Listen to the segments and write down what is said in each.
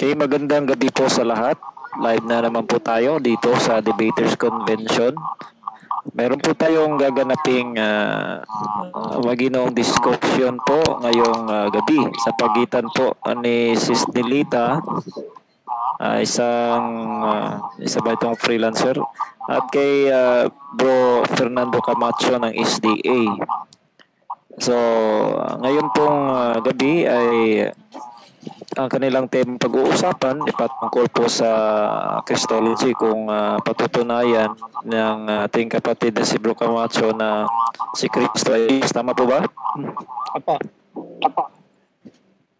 Okay, magandang gabi po sa lahat. Live na naman po tayo dito sa Debaters Convention. Meron po tayong gaganaping maginong discussion po ngayong gabi sa pagitan po ni Sis Delita, isa ba itong freelancer, at kay Bro Fernando Camacho ng SDA. So, ngayon pong gabi ay ang kanilang tema pag-uusapan ipatungkol po sa Christology, kung patutunayan ng ating kapatid na si Bro Camacho na si Cristo ay Diyos. Tama po ba? Apo.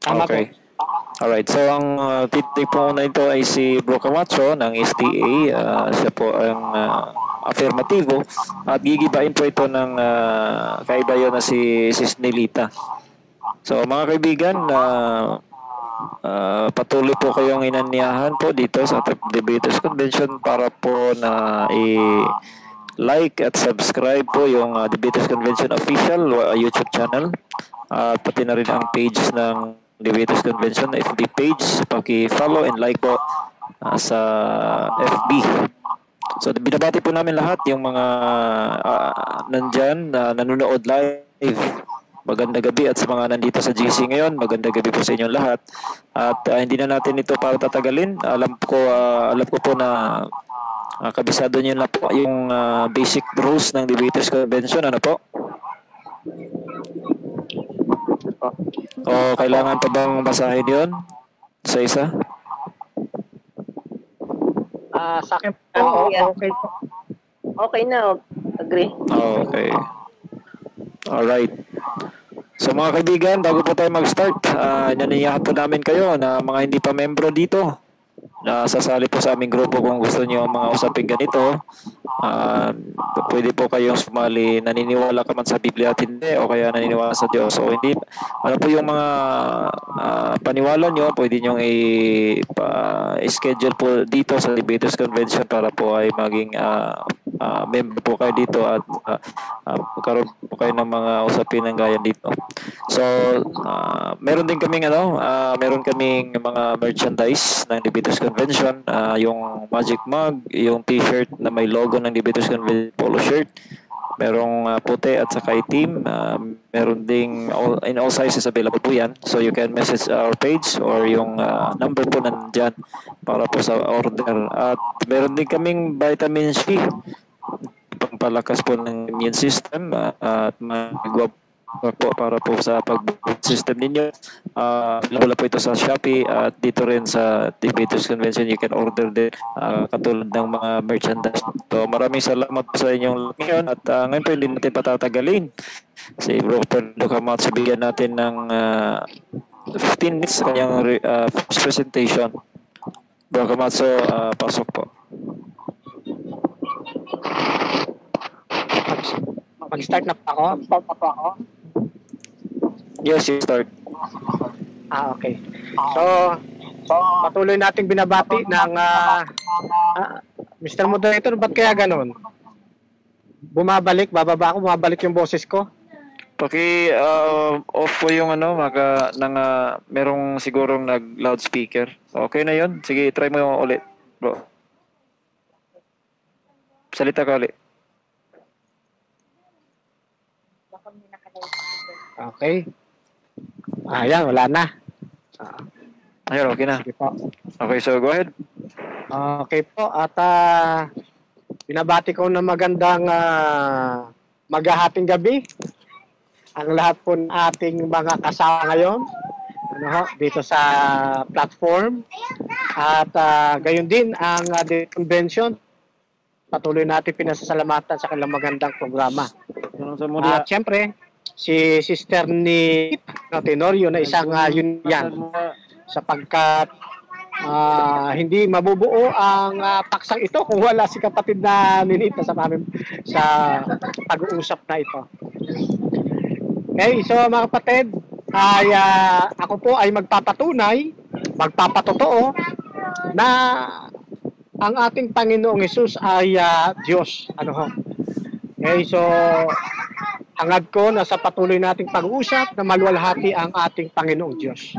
Tama okay. po. Alright, so ang titig po na ito ay si Bro Camacho ng STA. Siya po ang affirmativo at gigibain po ito ng kaibayo na si Sis Nelita. So mga kaibigan, patuloy po kayong inanyahan po dito sa Debaters Convention para po na i-like at subscribe po yung Debaters Convention official YouTube channel, at pati na rin ang page ng Debaters Convention FB page. Paki-follow and like po sa FB. So binabati po namin lahat yung mga nandyan nanonood live. Magandang gabi, at sa mga nandito sa GC ngayon, magandang gabi po sa inyong lahat. At hindi na natin ito para tatagalin. Alam ko po na kabisado niyo na po yung basic rules ng Debaters Convention. Ano po? O kailangan pa bang basahin yun sa isa? Sa akin po, okay po. Okay na, agree. Okay. Alright. So mga kaibigan, bago po tayo mag-start, naniyahan po namin kayo na mga hindi pa membro dito na sasali po sa aming grupo. Kung gusto niyo mga usaping ganito, pwede po kayong sumali. Naniniwala ka man sa Biblia at hindi, o kaya naniniwala sa Diyos o hindi, ano po yung mga paniwala nyo, pwede nyo i-schedule po dito sa Debaters Convention para po ay maging member po kayo dito at magkaroon po kayo ng mga usapin ng gaya dito. So meron din kaming meron kaming mga merchandise ng Debaters Convention, yung magic mug, yung t-shirt na may logo ng Debaters Convention, polo shirt, merong puti at saka itim, meron ding in all sizes available po yan. So you can message our page or yung number po nandyan para po sa order. At meron din kaming vitamin C, pangpalakas po ng immune system at magwap po para po sa pag-system ninyo. Wala po ito sa Shopee at dito rin sa Debaters Convention. You can order din katulad ng mga merchandise. So maraming salamat po sa inyong ngayon, at ngayon po hindi natin patatagalin. Si Bro Fernando Camacho, bigyan natin ng 15 minutes sa kanyang first presentation. Bro Camacho, pasok po. Mag-start na pa ako? Yes, you start. Okay. So, patuloy nating binabati ng Mr. Moderator, ba't kaya ganun? Bumabalik yung boses ko. Off po yung merong sigurong nag-loudspeaker. Okay na yun? Sige, try mo ulit, bro. Salita ka ulit. Okay. Ayan, wala na. Ayun, okay na. Sige po. Okay, so go ahead. Okay po, at binabati ko na magandang maghahating gabi ang lahat po ng ating mga kasama ngayon dito sa platform, at gayon din ang convention. Patuloy natin pinasasalamatan sa kanilang magandang programa. At syempre, si Sister ni Tenorio na isang yun yan, sapagkat hindi mabubuo ang paksang ito kung wala si kapatid na Ninita sa pag-uusap na ito. Okay, so mga kapatid, ako po ay magpapatotoo na ang ating Panginoong Hesus ay Diyos. Okay, so hangad ko na sa patuloy nating pag-uusap na maluwalhati ang ating Panginoong Diyos.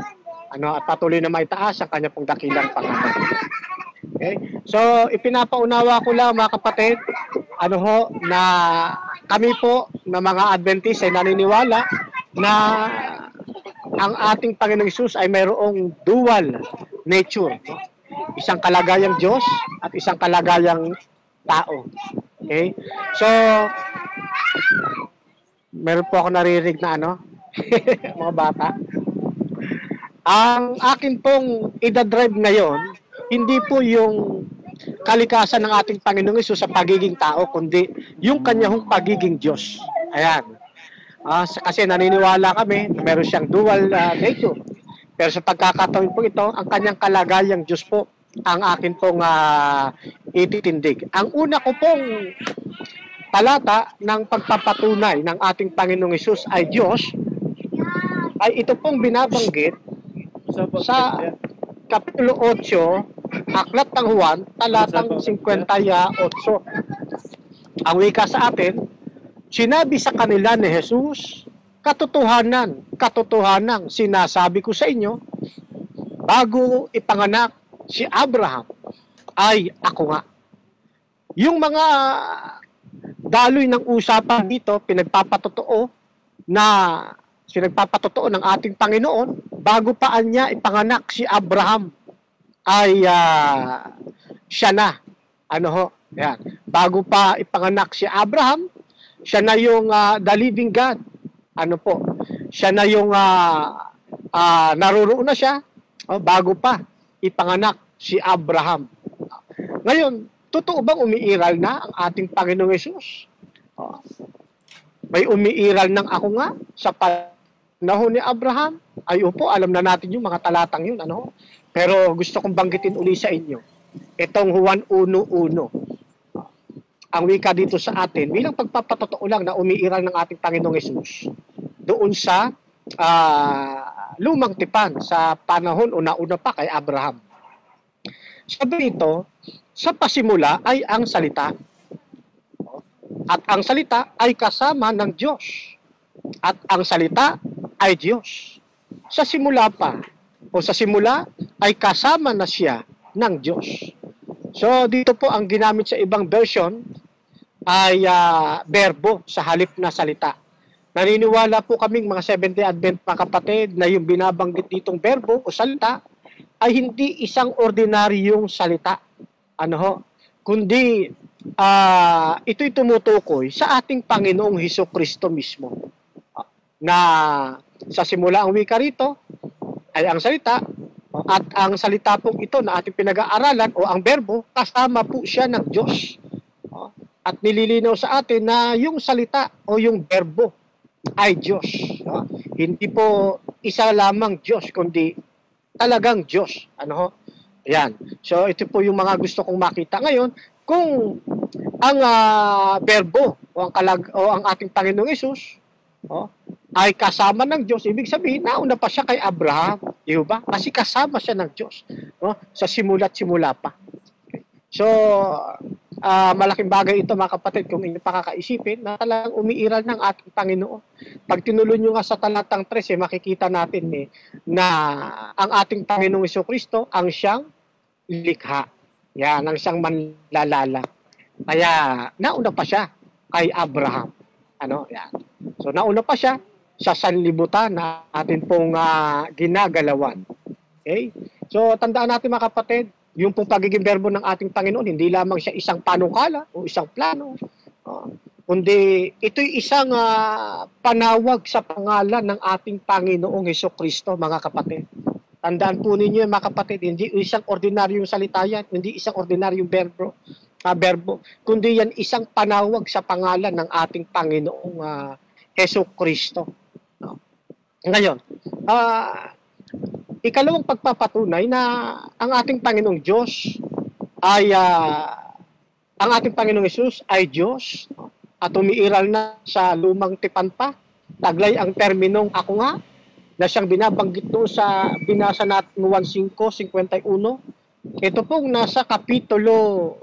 at patuloy na maitaas ang kanya pong dakilang pangalan. Okay? So, ipinapaunawa ko lang mga kapatid, na kami po na mga Adventist ay naniniwala na ang ating Panginoong Hesus ay mayroong dual nature. No? Isang kalagayang Diyos at isang kalagayang tao. Okay? So, meron po ako naririnig na mga bata. Ang akin pong idadrive ngayon, hindi po yung kalikasan ng ating Panginoong Hesus sa pagiging tao, kundi yung kanyang pagiging Diyos. Ayan. Kasi naniniwala kami na meron siyang dual nature. Pero sa pagkakataon po ito, ang kanyang kalagayang Diyos po ang akin pong ititindig. Ang una ko pong talata ng pagpapatunay ng ating Panginoong Hesus ay Diyos, ay ito pong binabanggit sa Kapitulo 8, Aklat ng Juan, talatang 58. Ang wika sa atin, sinabi sa kanila ni Jesus, katotohanan, katotohanan, sinasabi ko sa inyo, bago ipanganak si Abraham, ay ako nga. Yung mga daloy ng usapan dito, pinagpapatotoo ng ating Panginoon, bago pa niya ipanganak si Abraham, ay siya na. Yan. Bago pa ipanganak si Abraham, siya na yung the living God. Siya na yung naroroon na siya bago pa ipanganak si Abraham. Ngayon, totoo bang umiiral na ang ating Panginoong Hesus? May umiiral ng ako nga sa panahon ni Abraham? Ay upo, alam na natin yung mga talatang yun. Pero gusto kong banggitin uli sa inyo. Itong Juan 1:1. Ang wika dito sa atin, bilang pagpapatotoo lang na umiiral ng ating Panginoong Hesus doon sa lumang tipan sa panahon una-una pa kay Abraham. Sabi ito, sa pasimula ay ang salita. At ang salita ay kasama ng Diyos. At ang salita ay Diyos. Sa simula pa, o sa simula ay kasama na siya ng Diyos. So dito po ang ginamit sa ibang version ay verbo sa halip na salita. Naniniwala po kaming mga Seventh-day Advent mga kapatid na yung binabanggit ditong verbo o salita ay hindi isang ordinaryong salita. Kundi ito'y tumutukoy sa ating Panginoong Hesukristo mismo. Na sa simula ang wika rito ay ang salita, at ang salita pong ito na ating pinag-aaralan o ang verbo, kasama po siya ng Diyos. At nililinaw sa atin na yung salita o yung verbo ay Diyos. Hindi po isa lamang Diyos, kundi talagang Diyos. Yan. So ito po yung mga gusto kong makita ngayon. Kung ang verbo o ang ating Panginoong Hesus ay kasama ng Diyos, ibig sabihin, nauna pa siya kay Abraham. Di ba? Kasi kasama siya ng Diyos. Sa simula't simula pa. Okay. So, malaking bagay ito mga kapatid kung inyo pakakaisipin na talagang umiiral ng ating Panginoon. Pag tinuloy nyo nga sa talatang 13, makikita natin na ang ating Panginoong Hesukristo ang siyang likha. Yan, ang siyang manlalala. Kaya, nauna pa siya kay Abraham. Yan. So, nauna pa siya sa sanlibutan na atin pong ginagalawan. Okay? So, tandaan natin mga kapatid, yung pong pagiging verbo ng ating Panginoon, hindi lamang siya isang panukala o isang plano, kundi ito'y isang panawag sa pangalan ng ating Panginoong Hesukristo, mga kapatid. Tandaan po ninyo mga kapatid, hindi isang ordinaryong salita yan, hindi isang ordinaryong verbo, kundi yan isang panawag sa pangalan ng ating Panginoong Hesukristo. Ngayon, ikalawang pagpapatunay na ang ating Panginoong Diyos ay ang ating Panginoong Hesus ay Diyos at umiiral na sa lumang tipan pa. Taglay ang terminong ako nga na siyang binabanggit doon sa binasa natin 1:5-51. Ito pong nasa Kapitulo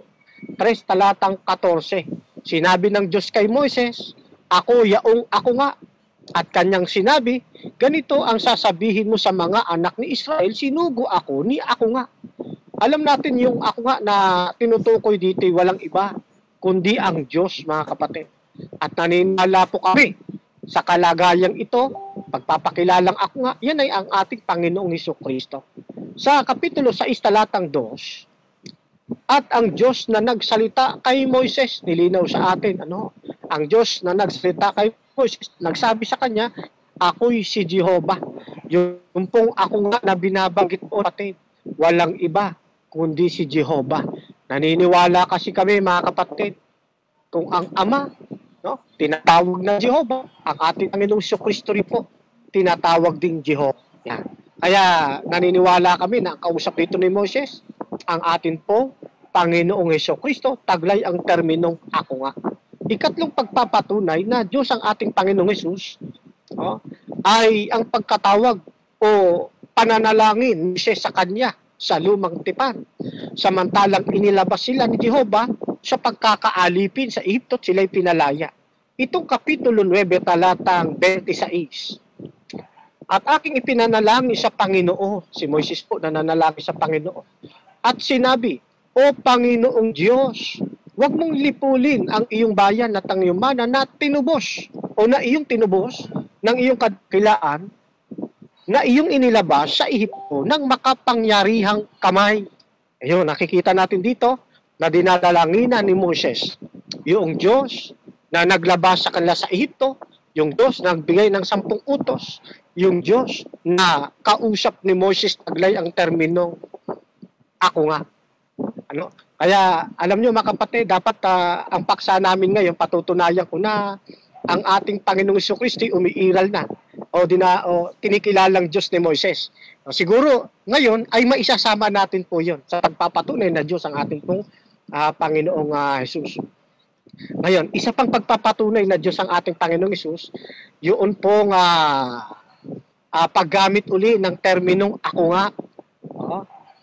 3 talatang 14. Sinabi ng Diyos kay Moises, ako yaong ako nga. At kanyang sinabi, ganito ang sasabihin mo sa mga anak ni Israel, sinugo ako ni ako nga. Alam natin yung ako nga na tinutukoy dito walang iba, kundi ang Diyos, mga kapatid. At naniniwala po kami sa kalagayang ito, pagpapakilalang ako nga, yan ay ang ating Panginoong Hesukristo. Sa Kapitulo 6, talatang 2, at ang Diyos na nagsalita kay Moises, nilinaw sa atin, ang Diyos na nagsalita kay Moises, nagsabi sa kanya, ako'y si Jehovah. Yung pong ako nga na binabanggit po natin, walang iba kundi si Jehovah. Naniniwala kasi kami, mga kapatid, kung ang Ama, tinatawag na Jehovah, ang ating Panginoong Jesucristo rin po, tinatawag ding Jehovah. Yan. Kaya naniniwala kami na ang kausap dito ni Moses, ang atin po, Panginoong Jesucristo, taglay ang terminong ako nga. Ikatlong pagpapatunay na Diyos ang ating Panginoong Jesus, ay ang pagkatawag o pananalangin ni sa kanya sa lumang tipan. Samantalang inilabas sila ni Jehovah sa pagkakaalipin sa Egypto, sila'y pinalaya. Itong Kapitulo 9, talatang 26. At aking ipinanalangin sa Panginoon, si Moises po nananalangin sa Panginoon. At sinabi, O Panginoong Diyos, huwag mong lipulin ang iyong bayan at ang iyong mana na tinubos o na iyong tinubos ng iyong kadakilaan na iyong inilabas sa Ehipto ng makapangyarihang kamay. Ayun, nakikita natin dito na dinadalanginan ni Moses yung Diyos na naglabas sa kanila sa Ehipto, yung Diyos na nagbigay ng 10 utos, yung Diyos na kausap ni Moses taglay ang terminong ako nga. Kaya alam nyo mga kapatid, dapat ang paksa namin ngayon, patutunayan ko na ang ating Panginoong Jesucristo umiiral na o tinikilalang Diyos ni Moises. Siguro ngayon ay maisasama natin po yon sa pagpapatunay na Diyos ang ating pong Panginoong Jesus. Ngayon, isa pang pagpapatunay na Diyos ang ating Panginoong Jesus, yun pong paggamit uli ng terminong ako nga,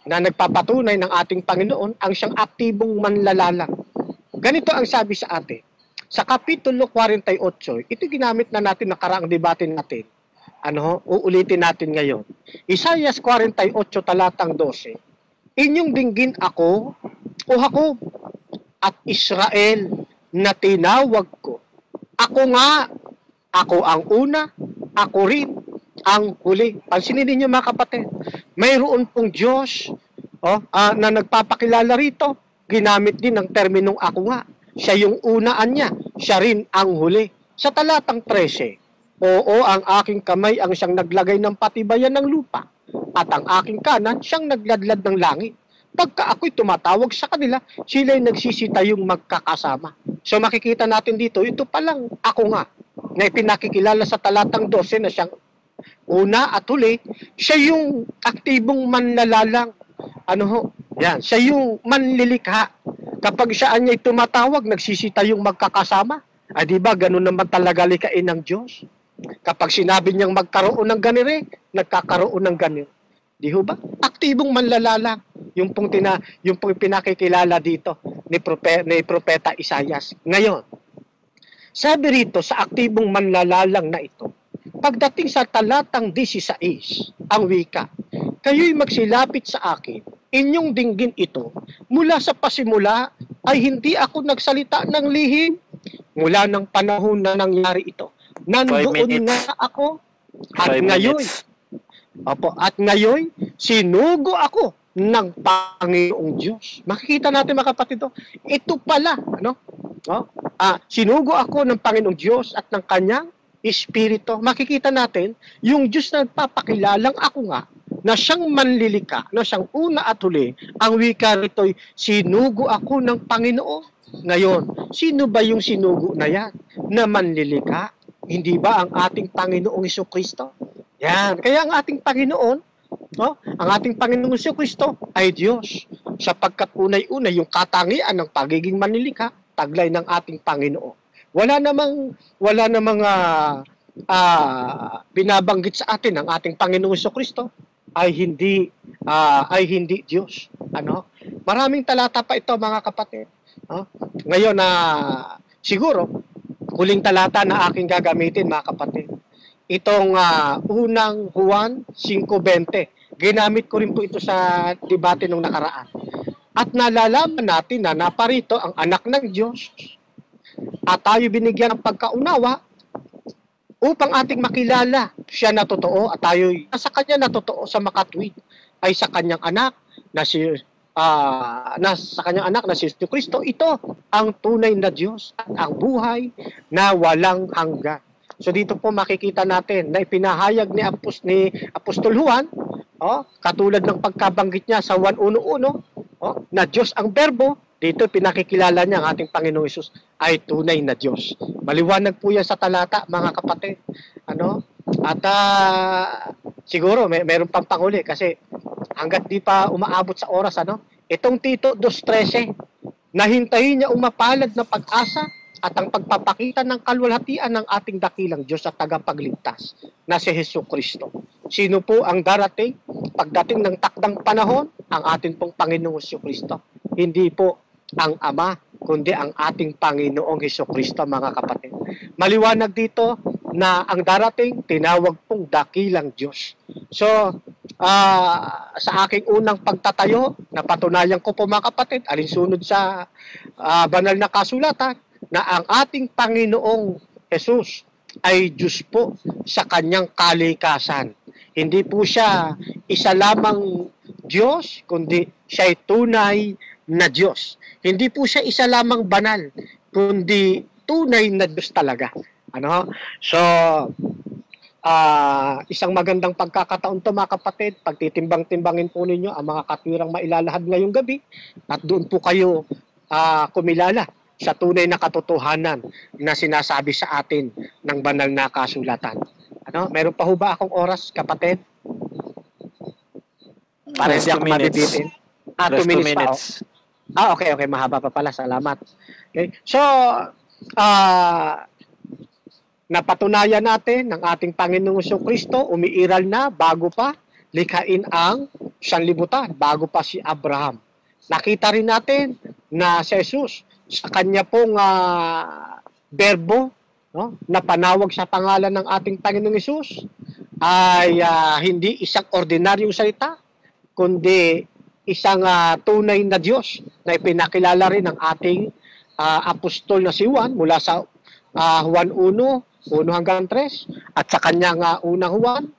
na nagpapatunay ng ating Panginoon ang siyang aktibong manlalalang. Ganito ang sabi sa atin. Sa Kapitulo 48, ito ginamit na natin nakaraang debate natin. Uulitin natin ngayon. Isaiah 48, talatang 12. Inyong dinggin ako, o Jacob, at Israel, na tinawag ko. Ako nga, ako ang una, ako rin ang huli. Pansinin ninyo mga kapatid, mayroon pong Diyos na nagpapakilala rito, ginamit din ng terminong ako nga. Siya yung unaan niya, siya rin ang huli. Sa talatang 13, oo, ang aking kamay ang siyang naglagay ng patibayan ng lupa, at ang aking kanan siyang nagladlad ng langit. Pagka ako'y tumatawag sa kanila, sila'y nagsisitayong magkakasama. So makikita natin dito, ito palang ako nga, na ipinakikilala sa talatang 12 na siyang una at huli, siya yung aktibong manlalalang. Yan, siya yung manlilikha. Kapag siya niya'y tumatawag, nagsisita yung magkakasama. Di ba, ganun naman talaga likain ng Diyos. Kapag sinabi niyang magkaroon ng ganire, nagkakaroon ng ganire. Di ho ba? Aktibong manlalalang. Yung pong pinakikilala dito ni Propeta Isaias. Ngayon, sabi rito sa aktibong manlalalang na ito, pagdating sa talatang 16, ang wika, kayo'y magsilapit sa akin, inyong dinggin ito, mula sa pasimula ay hindi ako nagsalita ng lihim, mula ng panahon na nangyari ito. Nandoon na ako, at ngayon, sinugo ako ng Panginoong Diyos. Makikita natin mga kapatid, ito pala, sinugo ako ng Panginoong Diyos at ng kanyang Espiritu. Makikita natin, yung Diyos na nagpapakilalang ako nga, na siyang manlilika, na siyang una at huli, ang wika rito'y sinugo ako ng Panginoon. Ngayon, sino ba yung sinugo na yan? Na manlilika? Hindi ba ang ating Panginoong Jesucristo? Yan. Kaya ang ating Panginoon, ang ating Panginoong Jesucristo ay Diyos. Sapagkat unay-unay yung katangian ng pagiging manlilika, taglay ng ating Panginoon. Wala namang binabanggit sa atin ng ating Panginoong Jesucristo ay hindi Diyos. Maraming talata pa ito mga kapatid. Ngayon siguro huling talata na aking gagamitin mga kapatid. itong unang Juan 5:20. Ginamit ko rin po ito sa debate nung nakaraan. At nalalaman natin na naparito ang anak ng Diyos at tayo binigyan ng pagkaunawa upang ating makilala siya na totoo at tayo sa kanya na totoo sa makatwid ay sa kanyang anak na sa kanyang anak na si Kristo. Ito ang tunay na Diyos at ang buhay na walang hanggan. So dito po makikita natin na ipinahayag ni Apostol Juan, katulad ng pagkabanggit niya sa 1:1, na Diyos ang Berbo. Dito pinakikilala niya ang ating Panginoong Hesus ay tunay na Diyos. Maliwanag po yan sa talata, mga kapatid. At siguro meron pang panguli kasi hanggat di pa umaabot sa oras, itong Tito 2:13, nahintayin niya umapalad na pag-asa at ang pagpapakita ng kalwalhatian ng ating dakilang Diyos at tagapagligtas na si Jesucristo. Sino po ang darating? Pagdating ng takdang panahon, ang ating pong Panginoong Jesucristo. Hindi po ang Ama, kundi ang ating Panginoong Jesucristo, mga kapatid. Maliwanag dito na ang darating, tinawag pong dakilang Diyos. So, sa aking unang pagtatayo, napatunayan ko po, mga kapatid, alinsunod sa banal na kasulatan, na ang ating Panginoong Jesus ay Diyos po sa kanyang kalikasan. Hindi po siya isa lamang Diyos, kundi siya ay tunay na Diyos. Hindi po siya isa lamang banal, kundi tunay na Diyos talaga. So, isang magandang pagkakataon to, mga kapatid, pagtitimbang-timbangin po ninyo ang mga katwirang mailalahad ngayong gabi at doon po kayo kumilala sa tunay na katotohanan na sinasabi sa atin ng banal na kasulatan. Meron pa ho ba akong oras, kapatid? Para Yes, siya 2 minutes. mabibitin. 2 Just 2 minutes minutes. pa. Okay. Mahaba pa pala. Salamat. Okay. So, napatunayan natin ng ating Panginoong Jesucristo, umiiral na bago pa likhain ang sanlibutan, bago pa si Abraham. Nakita rin natin na si Jesus, sa kanya pong berbo, na panawag sa pangalan ng ating Panginoong Hesus, ay hindi isang ordinaryong salita, kundi isang tunay na Diyos na ipinakilala rin ng ating apostol na si Juan mula sa Juan 1:1-3 at sa kanyang unang Juan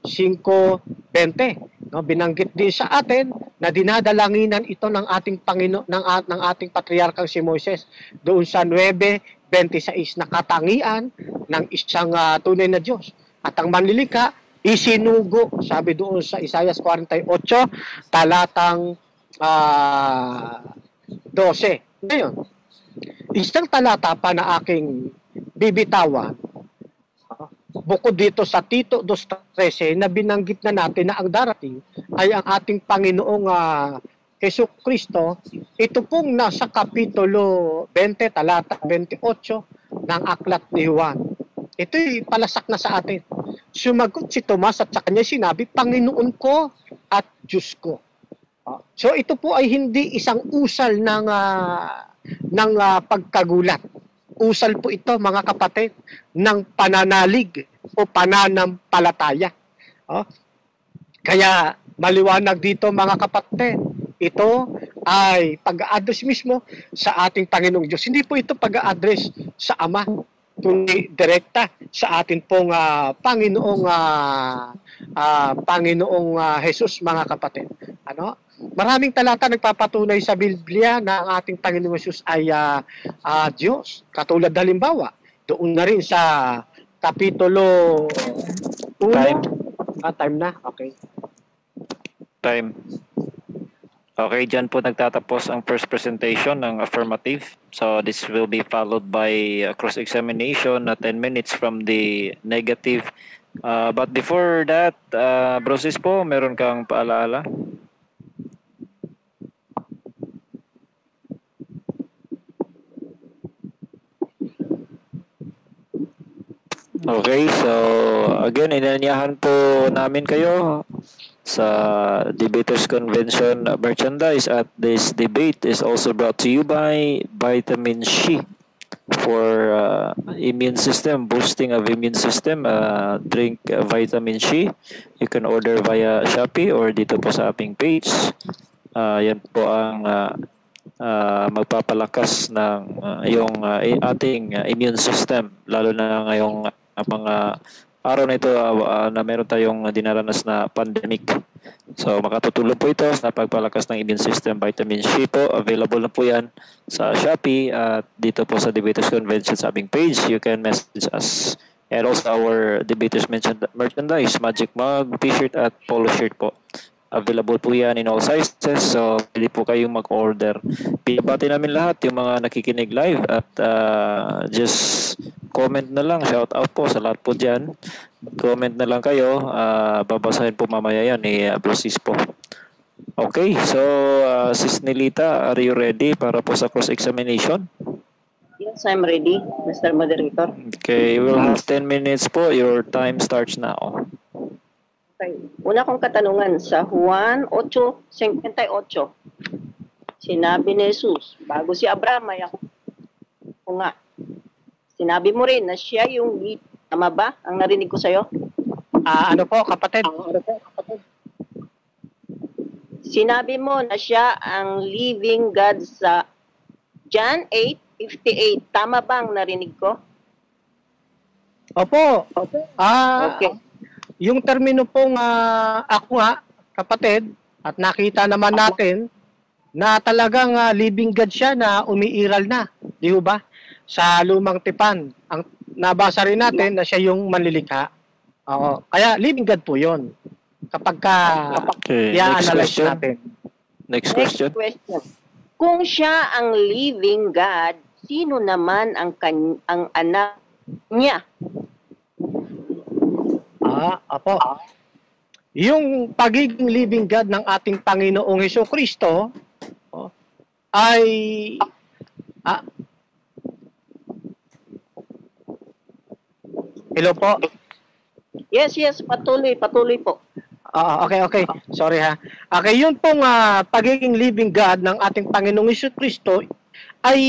5:20. Binanggit din sa atin na dinadalanginan ito ng ating Panginoon, ng ating patriarkang si Moises doon sa 9:26 na katangian ng isang tunay na Diyos. At ang manlilika isinugo, sabi doon sa Isaiah 48 talatang 12. Ngayon, isang talata pa na aking bibitawan, bukod dito sa Tito 2:13 na binanggit na natin na ang darating ay ang ating Panginoong Jesucristo. Ito pong nasa Kapitulo 20, talata 28 ng Aklat ni Juan. Ito'y palasak na sa atin. Sumagot si Tomas at sa kanya sinabi, Panginoon ko at Diyos ko. So ito po ay hindi isang usal ng pagkagulat. Usal po ito, mga kapatid, ng pananalig o pananampalataya. Kaya maliwanag dito, mga kapatid, ito ay pag-a-address mismo sa ating Panginoong Diyos. Hindi po ito pag-a-address sa Ama, kundi direkta sa ating pong Panginoong Jesus, mga kapatid. Maraming talata nagpapatunay sa Biblia na ang ating Panginoong Jesus ay Diyos. Katulad halimbawa, doon na rin sa Kapitulo 1. Time. Time na? Okay. Time. Okay, dyan po nagtatapos ang first presentation ng affirmative. So this will be followed by a cross-examination na 10 minutes from the negative. But before that, Brosis po, meron kang paalaala? Okay, so again, inanyahan po namin kayo sa Debaters Convention merchandise at this debate is also brought to you by Vitamin C. for immune system, boosting of immune system. Drink vitamin C. You can order via Shopee or dito po sa aming page. Yan po ang magpapalakas ng yung ating immune system, lalo na ngayong mga araw na ito na meron tayong dinaranas na pandemic. So makatutulong po ito sa pagpalakas ng immune system. Vitamin C po, available na po yan sa Shopee at dito po sa Debaters Convention sa aming page. You can message us. And also our Debaters merchandise, Magic Mug, T-shirt at Polo shirt po. Available po yan in all sizes, so pwede po kayong mag-order. Pinabati namin lahat yung mga nakikinig live at just comment na lang, shout out po sa lahat po dyan. Comment na lang kayo, babasahin po mamaya yan ni Blosis po. Okay, so Sis Nelita, are you ready para po sa cross-examination? Yes, I'm ready, Mr. Moderator. Okay, we'll have 10 minutes po. Your time starts now. Okay. Una kong katanungan sa Juan 8:58. Sinabi ni Jesus, bago si Abraham ay ako nga. Sinabi mo rin na siya yung lead. Tama ba? Ang narinig ko sa'yo? Ano po, kapatid? Sinabi mo na siya ang living God sa John 8:58. Tama ba ang narinig ko? Opo. Okay. Yung termino pong ako nga, kapatid, at nakita naman natin na talagang living God siya na umiiral na. Di ba? Sa lumang tipan. Ang nabasa rin natin na siya yung manlilikha. Oo. Kaya living God po yun. Kapag Okay, i-analyze natin. Next question. Kung siya ang living God, sino naman ang anak niya? Apo. Yung pagiging living God ng ating Panginoong Hesukristo ay hello po. Yes, patuloy po. Okay. Sorry ha. Okay, yun pong pagiging living God ng ating Panginoong Hesukristo ay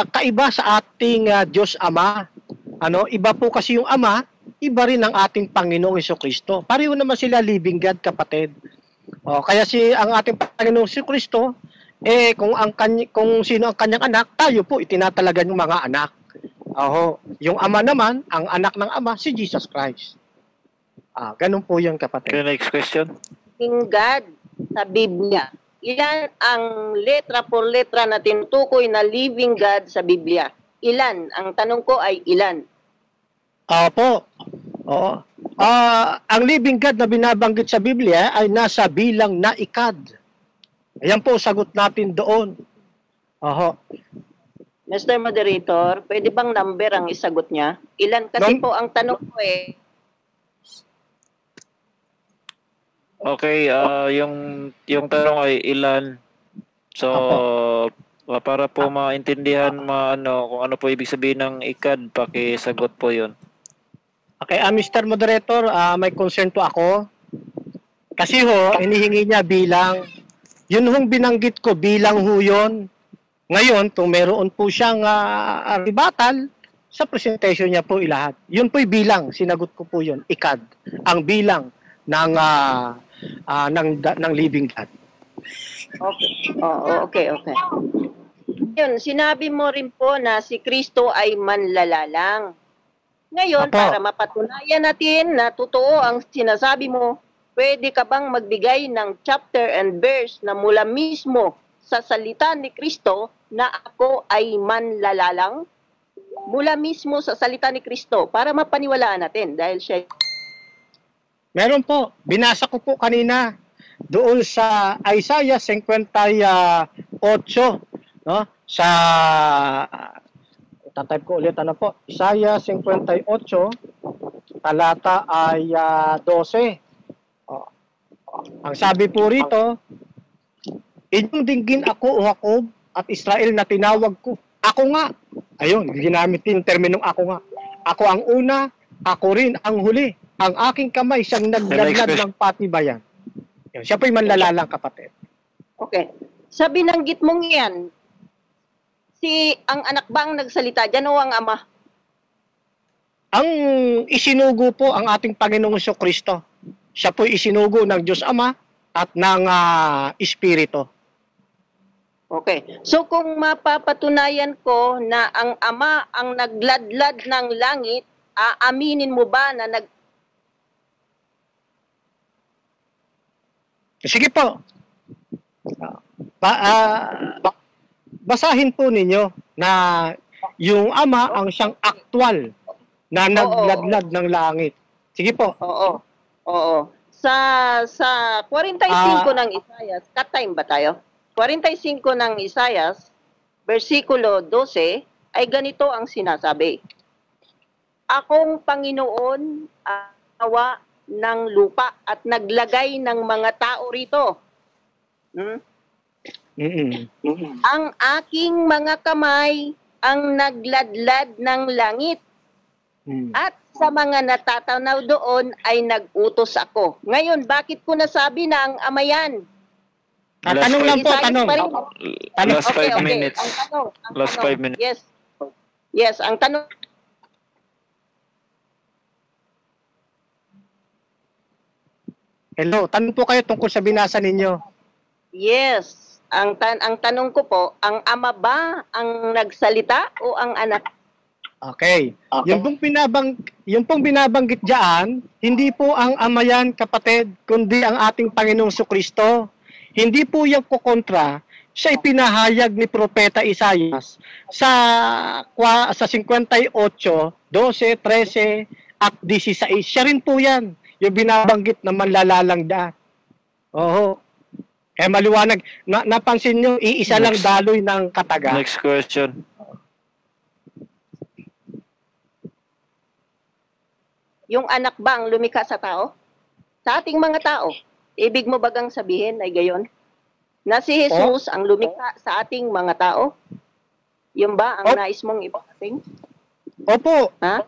kaiba sa ating Diyos Ama. Iba po kasi yung Ama, iba rin ang ating Panginoong Hesukristo. Pareho naman sila living God, kapatid. Kaya ang ating Panginoong Hesukristo, kung sino ang kanyang anak, tayo po itinatalaga ng mga anak. Yung Ama naman, ang anak ng Ama, si Jesus Christ. Ganun po yun, kapatid. Okay, next question. Living God sa Biblia. Ilan ang letra por letra na tinutukoy na living God sa Biblia? Ilan? Ang tanong ko ay ilan? Opo. Oo. Ang living God na binabanggit sa Biblia ay nasa bilang na ikad. Ayan po, sagot natin doon. Mr. Moderator, pwede bang number ang isagot niya? Ilan kasi po ang tanong ko eh. Okay, yung tanong ay ilan. So, para po maintindihan kung ano po ibig sabihin ng ikad, pakisagot po 'yon. Okay, Mr. Moderator, may concern po ako. Kasi inihingi niya bilang. Yun hong binanggit ko, bilang ho yun. Ngayon, kung meron po siyang rebuttal, sa presentation niya po ilahat. Yun po'y bilang, sinagot ko po yun, ikad. Ang bilang ng living God. Okay. Yun, sinabi mo rin po na si Kristo ay manlalalang. Ngayon, para mapatunayan natin na totoo ang sinasabi mo, pwede ka bang magbigay ng chapter and verse na mula mismo sa salita ni Kristo na ako ay manlalalang? Mula mismo sa salita ni Kristo para mapaniwalaan natin dahil siya... Meron po. Binasa ko po kanina doon sa Isaiah 58, no? Sa tatype ko ulit Isaiah 58 talata ay 12. Ang sabi po rito, inyong dinggin ako, O Jacob, at Israel na tinawag ko. Ako nga. Ayun, ginamit yung terminong ako nga. Ako ang una, ako rin ang huli. Ang aking kamay siyang naglalad ng patibayan. Yun, siya po'y manlalalang, kapatid. Okay. Sa binanggit mong yan, ang anak ba ang nagsalita diyan o ang ama? Ang isinugo po ang ating Panginoong Kristo. Siya po isinugo ng Diyos Ama at ng Espiritu. Okay. So kung mapapatunayan ko na ang ama ang nagladlad ng langit, aaminin mo ba na Sige po. Basahin po ninyo na yung Ama ang siyang aktwal na nagladlad ng langit. Sige po. Oo. Oo. Sa 45 ng Isaias, cut time ba tayo? 45 ng Isaias, versikulo 12, ay ganito ang sinasabi. Akong Panginoon, awa ng lupa at naglagay ng mga tao rito. Ang aking mga kamay ang nagladlad ng langit at sa mga natatanaw doon ay nag-utos ako. Ngayon, bakit ko nasabi na ang ama yan? Tanong lang po, tanong. Last 5 minutes. Ang Last tanong. 5 minutes. Yes. Yes, ang tanong. Hello, tanong po kayo tungkol sa binasa ninyo. Yes. Ang tanong ko po, ang ama ba ang nagsalita o ang anak? Okay. Yung pong binabanggit diyan, hindi po ang ama yan, kapatid, kundi ang ating Panginoong Kristo. Hindi po yung kukontra sa ipinahayag ni Propeta Isaias sa 58, 12, 13, at 16. Siya rin po yan, yung binabanggit na manlalalangda. Oo. Kaya maliwanag. Napansin nyo, iisa lang daloy ng kataga. Next question. Yung anak ba ang lumikha sa tao? Sa ating mga tao. Ibig mo bagang sabihin ay gayon? Na si Jesus ang lumikha sa ating mga tao? Yun ba ang nais mong iparating? Opo. Ha?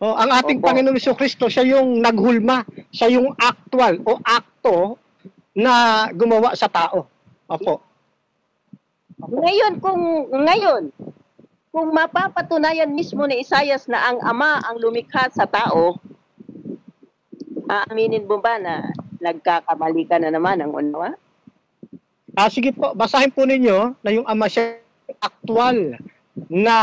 Ang ating Panginoong Kristo, siya yung naghulma. Siya yung actual o akto na gumawa sa tao. Opo. Ngayon, kung mapapatunayan mismo ni Isaias na ang ama ang lumikha sa tao, aaminin mo ba na nagkakamali ka na naman ang unawa? Sige po, basahin po ninyo na yung ama siya aktual na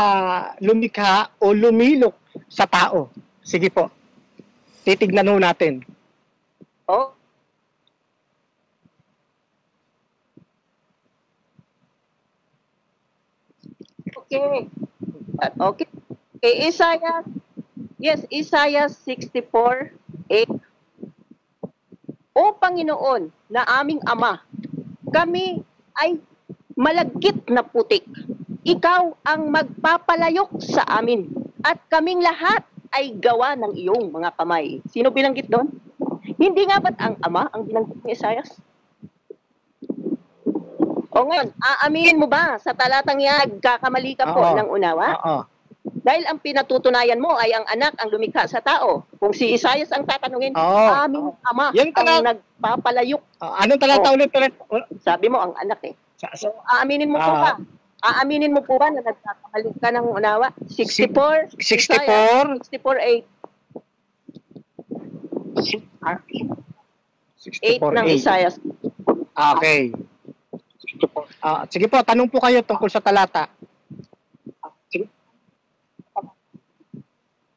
lumikha o lumilok sa tao. Sige po. Titignan ho natin. Oh. Okay. Okay. Okay, Isaiah. Yes, Isaiah 64:8. O Panginoon na aming Ama, kami ay malagkit na putik. Ikaw ang magpapalayok sa amin at kaming lahat ay gawa ng iyong mga kamay. Sino binanggit doon? Hindi nga ba't ang Ama ang binanggit ni Isaias? O ngayon, aaminin mo ba sa talatang yan, nagkakamali ka po ng unawa? Dahil ang pinatutunayan mo ay ang anak ang lumikha sa tao. Kung si Isaias ang tatanungin, aming ama ang nagpapalayok. Anong talata ulit? Sabi mo, ang anak eh. So, aaminin mo po ba? Aaminin mo po ba na nagkakamali ka ng unawa? 64? 64? 64:8. 8 ng Isaias. Okay. Sige po, tanong po kayo tungkol sa talata.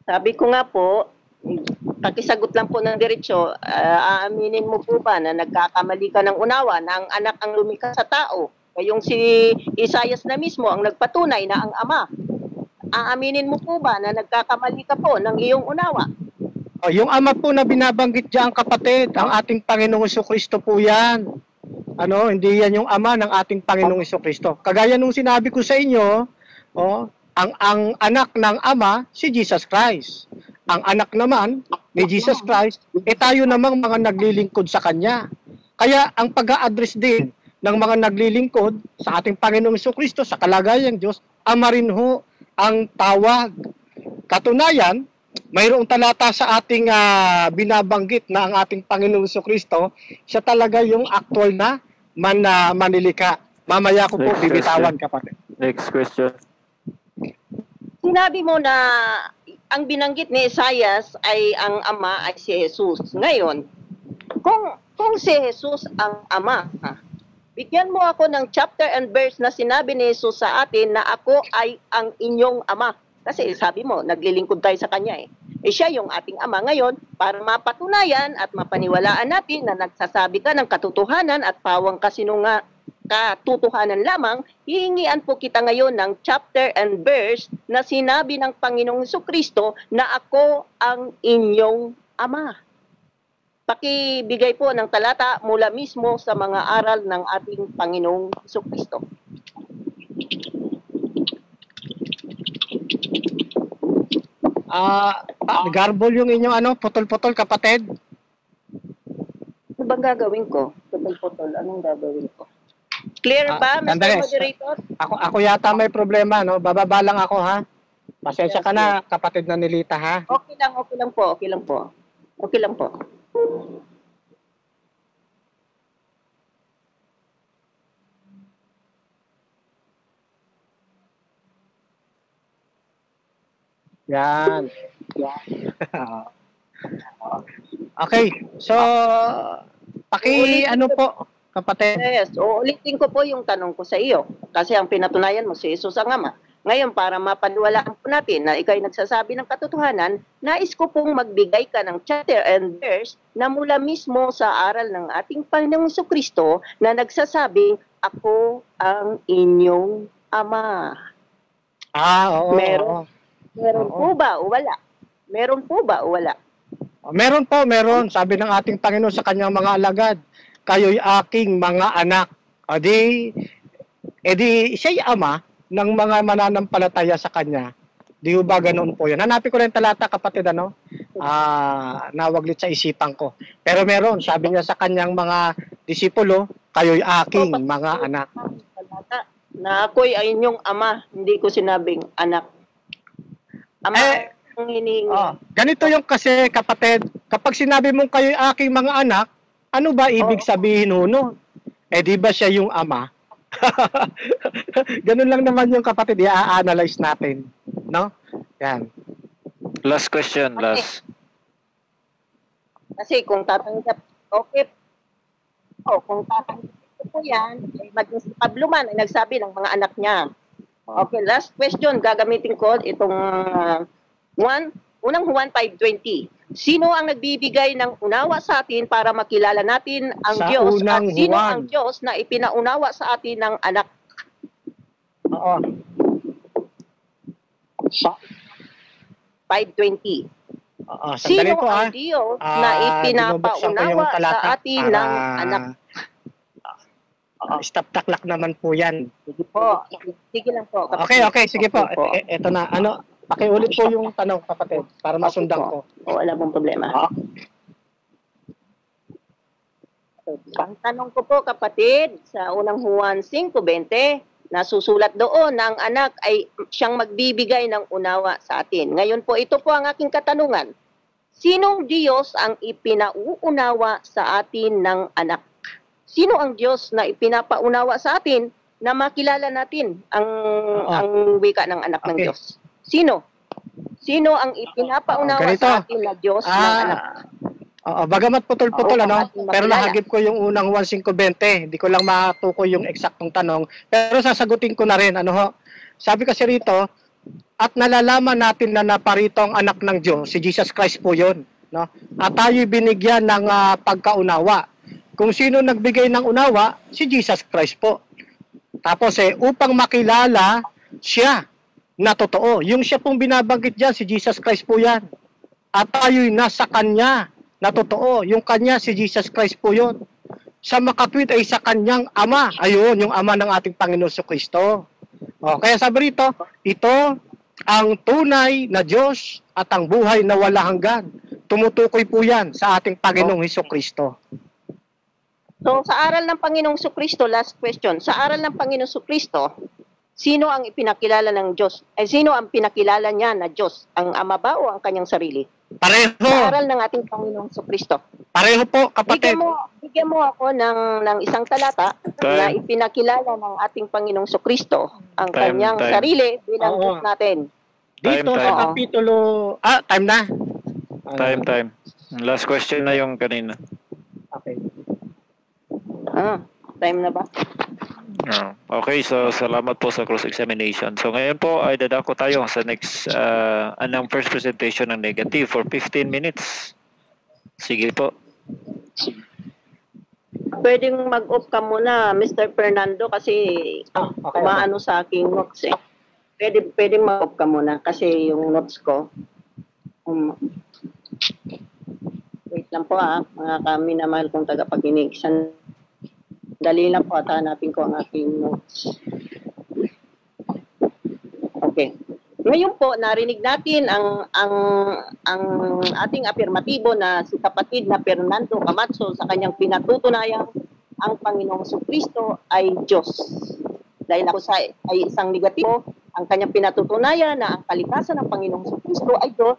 Sabi ko nga po, pakisagot lang po ng diretsyo, aaminin mo po ba na nagkakamali ka ng unawa na ang anak ang lumikha sa tao? Kayong si Isaias na mismo ang nagpatunay na ang ama. Aaminin mo po ba na nagkakamali ka po ng iyong unawa? Yung ama po na binabanggit diyan, kapatid, ang ating Panginoong Kristo po yan. Hindi yan yung ama ng ating Panginoong Kristo. Kagaya nung sinabi ko sa inyo, ang anak ng ama, si Jesus Christ. Ang anak naman ni Jesus Christ, tayo namang mga naglilingkod sa Kanya. Kaya ang pag-a-address din ng mga naglilingkod sa ating Panginoong Kristo sa kalagayang Diyos, ama rin ho ang tawag. Katunayan, mayroong talata sa ating binabanggit na ang ating Panginoong Kristo, siya talaga yung actual na manilika. Mamaya ko po bibitawan, kapatid. Next question. Sinabi mo na ang binanggit ni Isaias ay ang ama ay si Jesus. Ngayon, kung si Jesus ang ama, bigyan mo ako ng chapter and verse na sinabi ni Jesus sa atin na ako ay ang inyong ama. Kasi sabi mo, naglilingkod tayo sa kanya eh. Siya yung ating ama ngayon para mapatunayan at mapaniwalaan natin na nagsasabi ka ng katotohanan at pawang katotohanan lamang, hihingian po kita ngayon ng chapter and verse na sinabi ng Panginoong Jesucristo na ako ang inyong ama. Pakibigay po ng talata mula mismo sa mga aral ng ating Panginoong Jesucristo. Garbol yung inyong putol-putol, kapatid. Ano bang gagawin ko? Putol-putol, anong gagawin ko? Clear ba, Mr. Sandali. Moderator? Ako yata may problema, no? Bababa lang ako, ha? Pasensya ka na, kapatid na Nilita, ha? Okay lang po. Okay lang po. Yan. Okay. So, po, kapatid. Yes, uulitin ko po yung tanong ko sa iyo. Kasi ang pinatunayan mo si Jesus ang ama. Ngayon, para mapaniwalaan po natin na ikaw'y nagsasabi ng katotohanan, nais ko pong magbigay ka ng chapter and verse na mula mismo sa aral ng ating Panginoong Jesucristo na nagsasabing, ako ang inyong ama. Oo. Meron po ba o wala? Meron po ba o wala? Meron po, meron. Sabi ng ating Panginoon sa kanyang mga alagad, kayo'y aking mga anak. Edi siya'y ama ng mga mananampalataya sa kanya. Di ba ganoon po yun? Hanapin ko rin talata, kapatid, nawaglit sa isipan ko. Pero meron, sabi niya sa kanyang mga disipulo, kayo'y aking mga anak. Na ako'y ay inyong ama, hindi ko sinabing anak. Ama ang hinihingi. Ganito yung kasi, kapatid, kapag sinabi mong kayo'y aking mga anak, ano ba ibig sabihin nun? Di ba siya yung ama? Ganun lang naman yung, kapatid, i-analyze natin. No? Yan. Last question, last. Kasi kung tatanggap, kung tatanggap po yan, maging si Pablo man ay nagsabi ng mga anak niya. Okay, last question. Gagamitin ko itong unang Juan 5:20. Sino ang nagbibigay ng unawa sa atin para makilala natin ang Sa Diyos? unang At sino Juan. ang Diyos na ipinaunawa sa atin ng anak? Oo. 5:20. Sandali Sino po, ang Diyos na binubuksan ko yung ipinapaunawa talata sa atin para- ng anak? Stop taklak naman po yan. Sige po. Sige lang po. Okay, sige po. Ito na, pakiulit po yung tanong, kapatid, para masundan ko. Wala pong problema. Ang tanong ko po, kapatid, sa unang Juan 5:20, nasusulat doon na ang anak ay siyang magbibigay ng unawa sa atin. Ngayon po, ito po ang aking katanungan. Sinong Diyos ang ipinauunawa sa atin ng anak? Sino ang Diyos na ipinapaunawa sa atin na makilala natin ang wika ng anak ng Diyos? Sino? Sino ang ipinapaunawa sa atin na Diyos ng anak? Bagamat putol-putol, pero makilala. nahagip ko yung unang 1.520. Hindi ko lang matukoy yung eksaktong tanong. Pero sasagutin ko na rin. Sabi kasi rito, at nalalaman natin na naparito ang anak ng Diyos, si Jesus Christ po yun. No? At tayo binigyan ng pagkaunawa. Kung sino nagbigay ng unawa, si Jesus Christ po. Tapos upang makilala siya na totoo. Yung siya pong binabanggit dyan, si Jesus Christ po yan. At tayo'y nasa Kanya na totoo. Yung Kanya, si Jesus Christ po yun. Sa makatwid ay sa Kanyang Ama. Ayun, yung Ama ng ating Panginoon Jesucristo. Kaya sabi rito, ito ang tunay na Diyos at ang buhay na wala hanggan. Tumutukoy po yan sa ating Panginoong Jesucristo. So, sa aral ng Panginoong Jesucristo, last question, sa aral ng Panginoong Jesucristo, sino ang ipinakilala ng Diyos? Sino ang pinakilala niya na Diyos? Ang Ama ba o ang kanyang sarili? Pareho. Sa aral ng ating Panginoong Jesucristo. Pareho po, kapatid. Bigyan mo ako ng isang talata na ipinakilala ng ating Panginoong Jesucristo ang kanyang sarili bilang Diyos natin. Dito Time. sa kapitulo... time na? Time. Last question na yung kanina. Okay. Time na ba? Okay, so salamat po sa cross-examination. So ngayon po ay dadako tayo sa next anong first presentation ng negative for 15 minutes. Sige po. Pwedeng mag-off ka muna, Mr. Fernando, kasi Okay. maano sa aking notes eh. Pwede mag-off ka muna kasi yung notes ko. Wait lang po mga kami na mahal kong tagapakinig. Dali lang po at hanapin ko ang aking notes. Okay. Ngayon po, narinig natin ang ating afirmatibo na si kapatid na Fernando Camacho sa kanyang pinatutunayang ang Panginoong Jesucristo ay Diyos. Dahil ako ay isang negatibo, ang kanyang pinatutunayan na ang kalikasan ng Panginoong Jesucristo ay Diyos.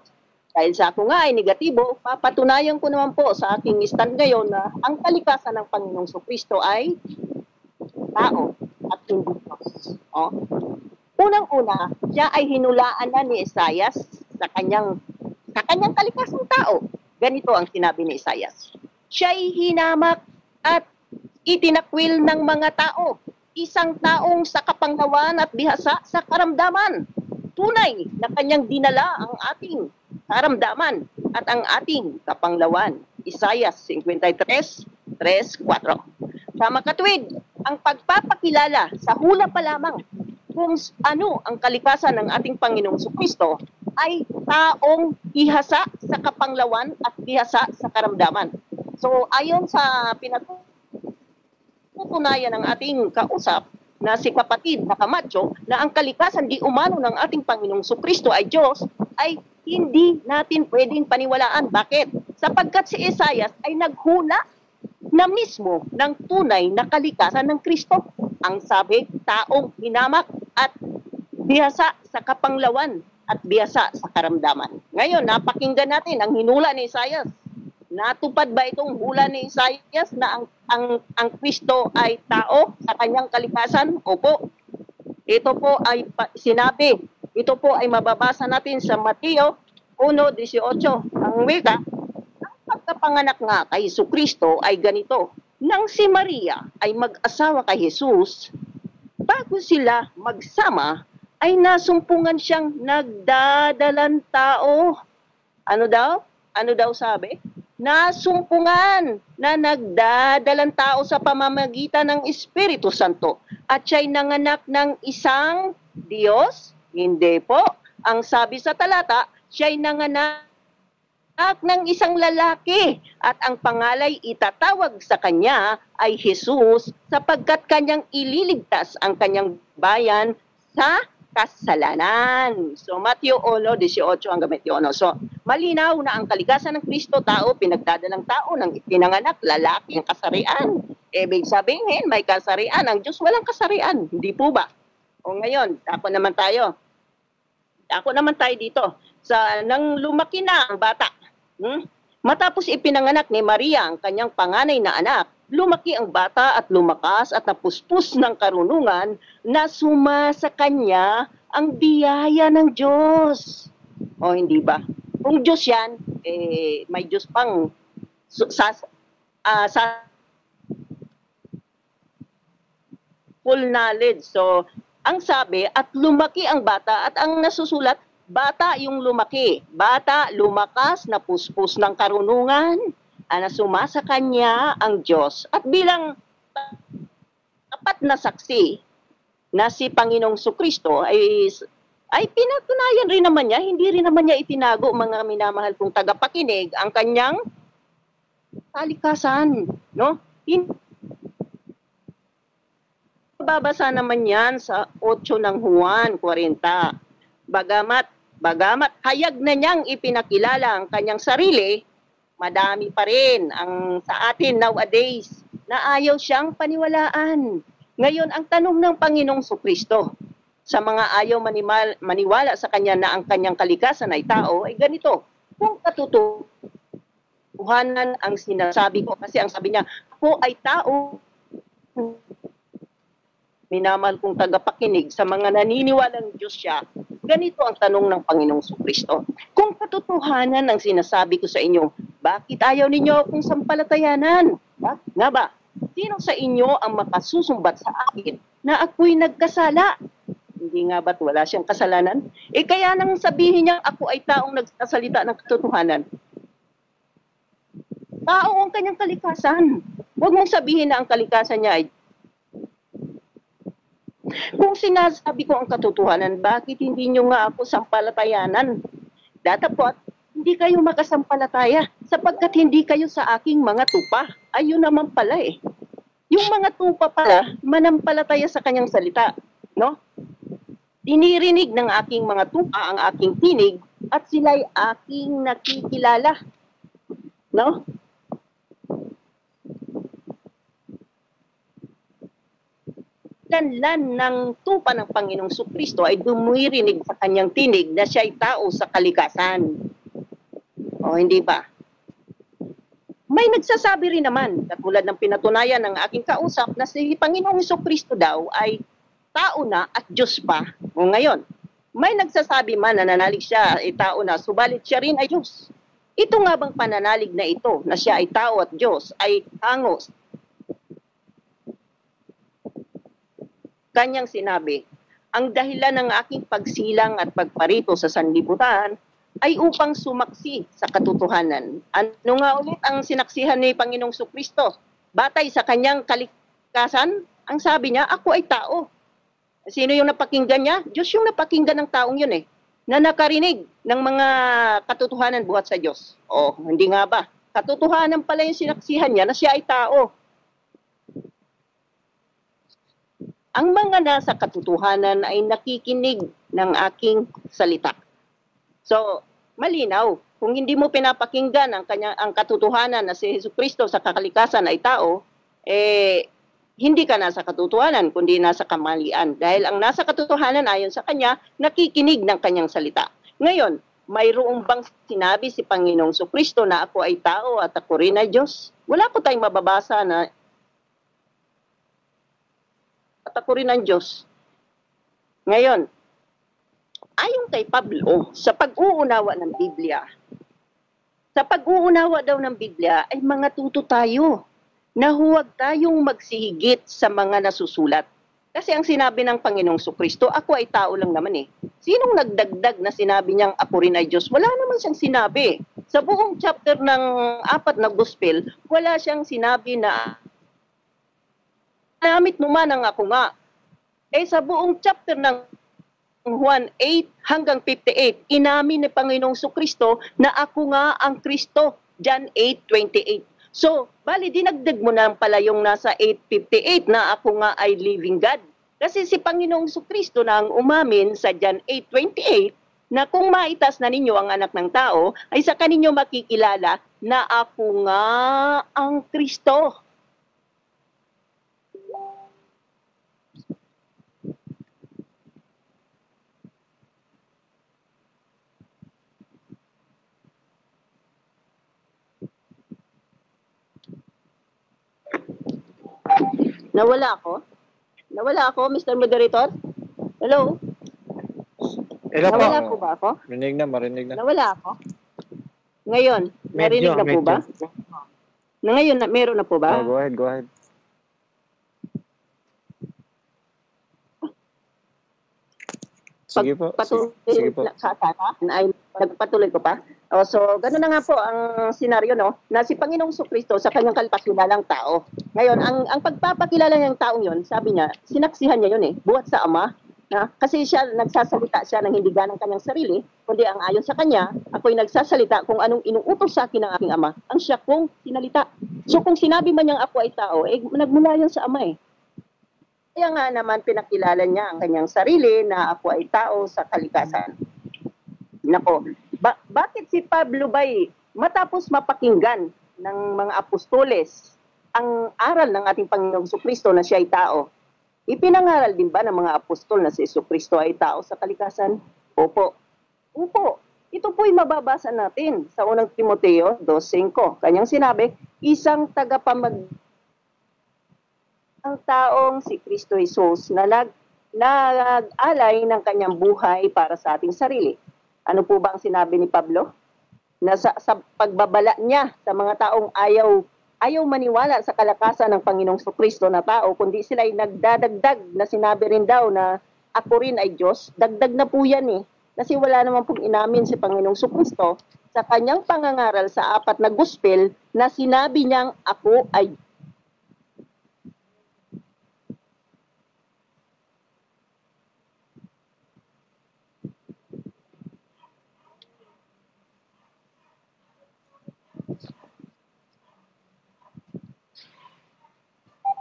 Dahil sa ako nga ay negatibo, papatunayan ko naman po sa aking stand ngayon na ang kalikasan ng Panginoong Jesucristo ay tao at hindi Diyos. Unang-una, siya ay hinulaan na ni Isaias sa kanyang kalikasang tao. Ganito ang sinabi ni Isaias. Siya ay hinamak at itinakwil ng mga tao. Isang taong sa kapanglawan at bihasa sa karamdaman. Tunay na kanyang dinala ang ating karamdaman at ang ating kapanglawan. Isaias 53:3-4. Sa makatwid, ang pagpapakilala sa hula pa lamang kung ano ang kalikasan ng ating Panginoong Jesucristo ay taong bihasa sa kapanglawan at bihasa sa karamdaman. So ayon sa pinatutunayan ng ating kausap na si kapatid na Camacho na ang kalikasan di umano ng ating Panginoong Jesucristo ay Diyos, ay hindi natin pwedeng paniwalaan. Bakit? Sapagkat si Isaias ay naghula na mismo ng tunay na kalikasan ng Kristo. Ang sabi, taong hinamak at bihasa sa kapanglawan at bihasa sa karamdaman. Ngayon, napakinggan natin ang hinula ni Isaias. Natupad ba itong hula ni Isaias na ang Kristo ay tao sa kanyang kalikasan? Opo. Ito po ay sinabi. Ito po ay mababasa natin sa Mateo 1:18. Ang wika, ang pagkapanganak nga kay Jesucristo ay ganito. Nang si Maria ay mag-asawa kay Jesus, bago sila magsama, ay nasumpungan siyang nagdadalang tao. Ano daw? Ano daw sabi? Nasumpungan na nagdadalang tao sa pamamagitan ng Espiritu Santo. At siya'y nanganak ng isang Diyos? Hindi po. Ang sabi sa talata, siya'y nanganak ng isang lalaki at ang pangalay itatawag sa kanya ay Jesus sapagkat kanyang ililigtas ang kanyang bayan sa kasalanan. So Mateo 1:18 hanggang 21. So malinaw na ang kalikasan ng Kristo tao, pinagdadalang tao ng ipinanganak lalaki ang kasarian. Ibig sabihin may kasarian, ang Diyos walang kasarian, hindi po ba? O ngayon, ako naman tayo dito sa nang lumaki na ang bata. Matapos ipinanganak ni Maria ang kanyang panganay na anak, lumaki ang bata at lumakas at napuspos ng karunungan na sumasa kanya ang biyaya ng Diyos. O hindi ba? Kung Diyos yan, may Diyos pang full knowledge. So, ang sabi, at lumaki ang bata at ang nasusulat, bata yung lumaki. Bata, lumakas, napuspos ng karunungan, na sumasa kanya ang Diyos. At bilang tapat na saksi na si Panginoong Jesucristo ay pinatunayan rin naman niya, hindi rin naman niya itinago, mga minamahal kong tagapakinig, ang kanyang kalikasan. No? Babasa naman yan sa 8 ng Juan 40. Bagamat hayag na niyang ipinakilala ang kanyang sarili, madami pa rin ang sa atin nowadays na ayaw siyang paniwalaan. Ngayon, ang tanong ng Panginoong Jesucristo sa mga ayaw maniwala sa kanya na ang kanyang kalikasan ay tao, ay ganito. Kung katotohanan ang sinasabi ko, kasi ang sabi niya, ako ay tao, minamahal kong tagapakinig sa mga naniniwalang Diyos siya, Ganito ang tanong ng Panginoong Kristo. Kung katotohanan ang sinasabi ko sa inyo, bakit ayaw ninyo akong sampalatayanan? Nga ba? Sino sa inyo ang makasusumbat sa akin na ako'y nagkasala? Hindi nga ba't wala siyang kasalanan? Kaya nang sabihin niya ako ay taong nagsasalita ng katotohanan. Tao ang kanyang kalikasan. Huwag mong sabihin na ang kalikasan niya ay kung sinasabi ko ang katotohanan, bakit hindi nyo nga ako sampalatayanan? Datapot, hindi kayo makasampalataya sapagkat hindi kayo sa aking mga tupa. Ayun naman pala eh. Yung mga tupa pala, manampalataya sa kanyang salita. No? Dinirinig ng aking mga tupa ang aking tinig at sila'y aking nakikilala. No? Lanlan ng tupa ng Panginoong Kristo ay dumirinig sa kanyang tinig na siya ay tao sa kalikasan. O hindi ba? May nagsasabi rin naman, katulad ng pinatunayan ng aking kausap, na si Panginoong Kristo daw ay tao na at Diyos pa. O ngayon, may nagsasabi man na nananalig siya ay tao na, subalit siya rin ay Diyos. Ito nga bang pananalig na ito, na siya ay tao at Diyos, ay hangos kanyang sinabi, ang dahilan ng aking pagsilang at pagparito sa sanlibutan ay upang sumaksi sa katotohanan. Ano nga ulit ang sinaksihan ni Panginoong Kristo? Batay sa kanyang kalikasan, ang sabi niya, ako ay tao. Sino yung napakinggan niya? Diyos yung napakinggan ng taong yun na nakarinig ng mga katotohanan buhat sa Diyos. O, hindi nga ba? Katotohanan pala yung sinaksihan niya na siya ay tao. Ang mga nasa katotohanan ay nakikinig ng aking salita. So, malinaw. Kung hindi mo pinapakinggan ang katotohanan na si Jesucristo sa kakalikasan ay tao, hindi ka nasa katotohanan, kundi nasa kamalian. Dahil ang nasa katotohanan ayon sa kanya, nakikinig ng kanyang salita. Ngayon, mayroong bang sinabi si Panginoong Kristo na ako ay tao at ako rin ay Diyos? Wala po tayong mababasa na at ako rin ang Diyos. Ngayon, ayon kay Pablo, sa pag-uunawa ng Biblia, daw ng Biblia ay mga tuto tayo na huwag tayong magsihigit sa mga nasusulat. Kasi ang sinabi ng Panginoong Kristo, ako ay tao lang naman eh. Sinong nagdagdag na sinabi niyang ako rin ay Diyos? Wala naman siyang sinabi. Sa buong chapter ng 4 na gospel, wala siyang sinabi na namit mo man ang ako nga. Sa buong chapter ng Juan 8 hanggang 58, inamin ni Panginoong Kristo na ako nga ang Kristo. John 8:28. So, bali dinagdag mo na pala yung nasa 8:58 na ako nga ay living God. Kasi si Panginoong Kristo na ang umamin sa John 8:28 na kung maitas na ninyo ang anak ng tao, ay sa kaninyo makikilala na ako nga ang Kristo. Nawala ako, Mr. Moderator? Hello? Hello po. Nawala po ba ako? Marinig na. Nawala ako? Ngayon, narinig na po ba? Na ngayon, meron na po ba? Go ahead. Sige po. Sige po. Ay, nagpatuloy ko pa. So, gano'n na nga po ang senaryo, no? Na si Panginoong Kristo sa kanyang kalpakilalang tao. Ngayon, ang pagpapakilala ng taong yon, sabi niya, sinaksihan niya yun buhat sa Ama. Kasi siya, nagsasalita siya ng hindi ganang kanyang sarili, kundi ang ayon sa kanya, ako'y nagsasalita kung anong inuutos sa akin ng aking Ama. Ang siya kong sinalita. So, kung sinabi man niyang ako ay tao, nagmula yan sa Ama Kaya nga naman pinakilala niya ang kanyang sarili na ako ay tao sa kalikasan. Nako, bakit si Pablo ba'y matapos mapakinggan ng mga apostoles ang aral ng ating Panginoong Kristo na siya ay tao, ipinangaral din ba ng mga apostol na si Kristo ay tao sa kalikasan? Opo. Ito po'y mababasa natin sa unang Timoteo 2:5. Kanyang sinabi, isang tagapamag ang taong si Kristo Jesus na nag-alay ng kanyang buhay para sa ating sarili. Ano po ba ang sinabi ni Pablo? Na sa pagbabala niya sa mga taong ayaw maniwala sa kalakasan ng Panginoong Kristo na tao, kundi sila ay nagdadagdag na sinabi rin daw na ako rin ay Diyos. Dagdag na po yan eh. Kasi wala naman pong inamin si Panginoong Kristo sa kanyang pangangaral sa 4 na gospel na sinabi niyang ako ay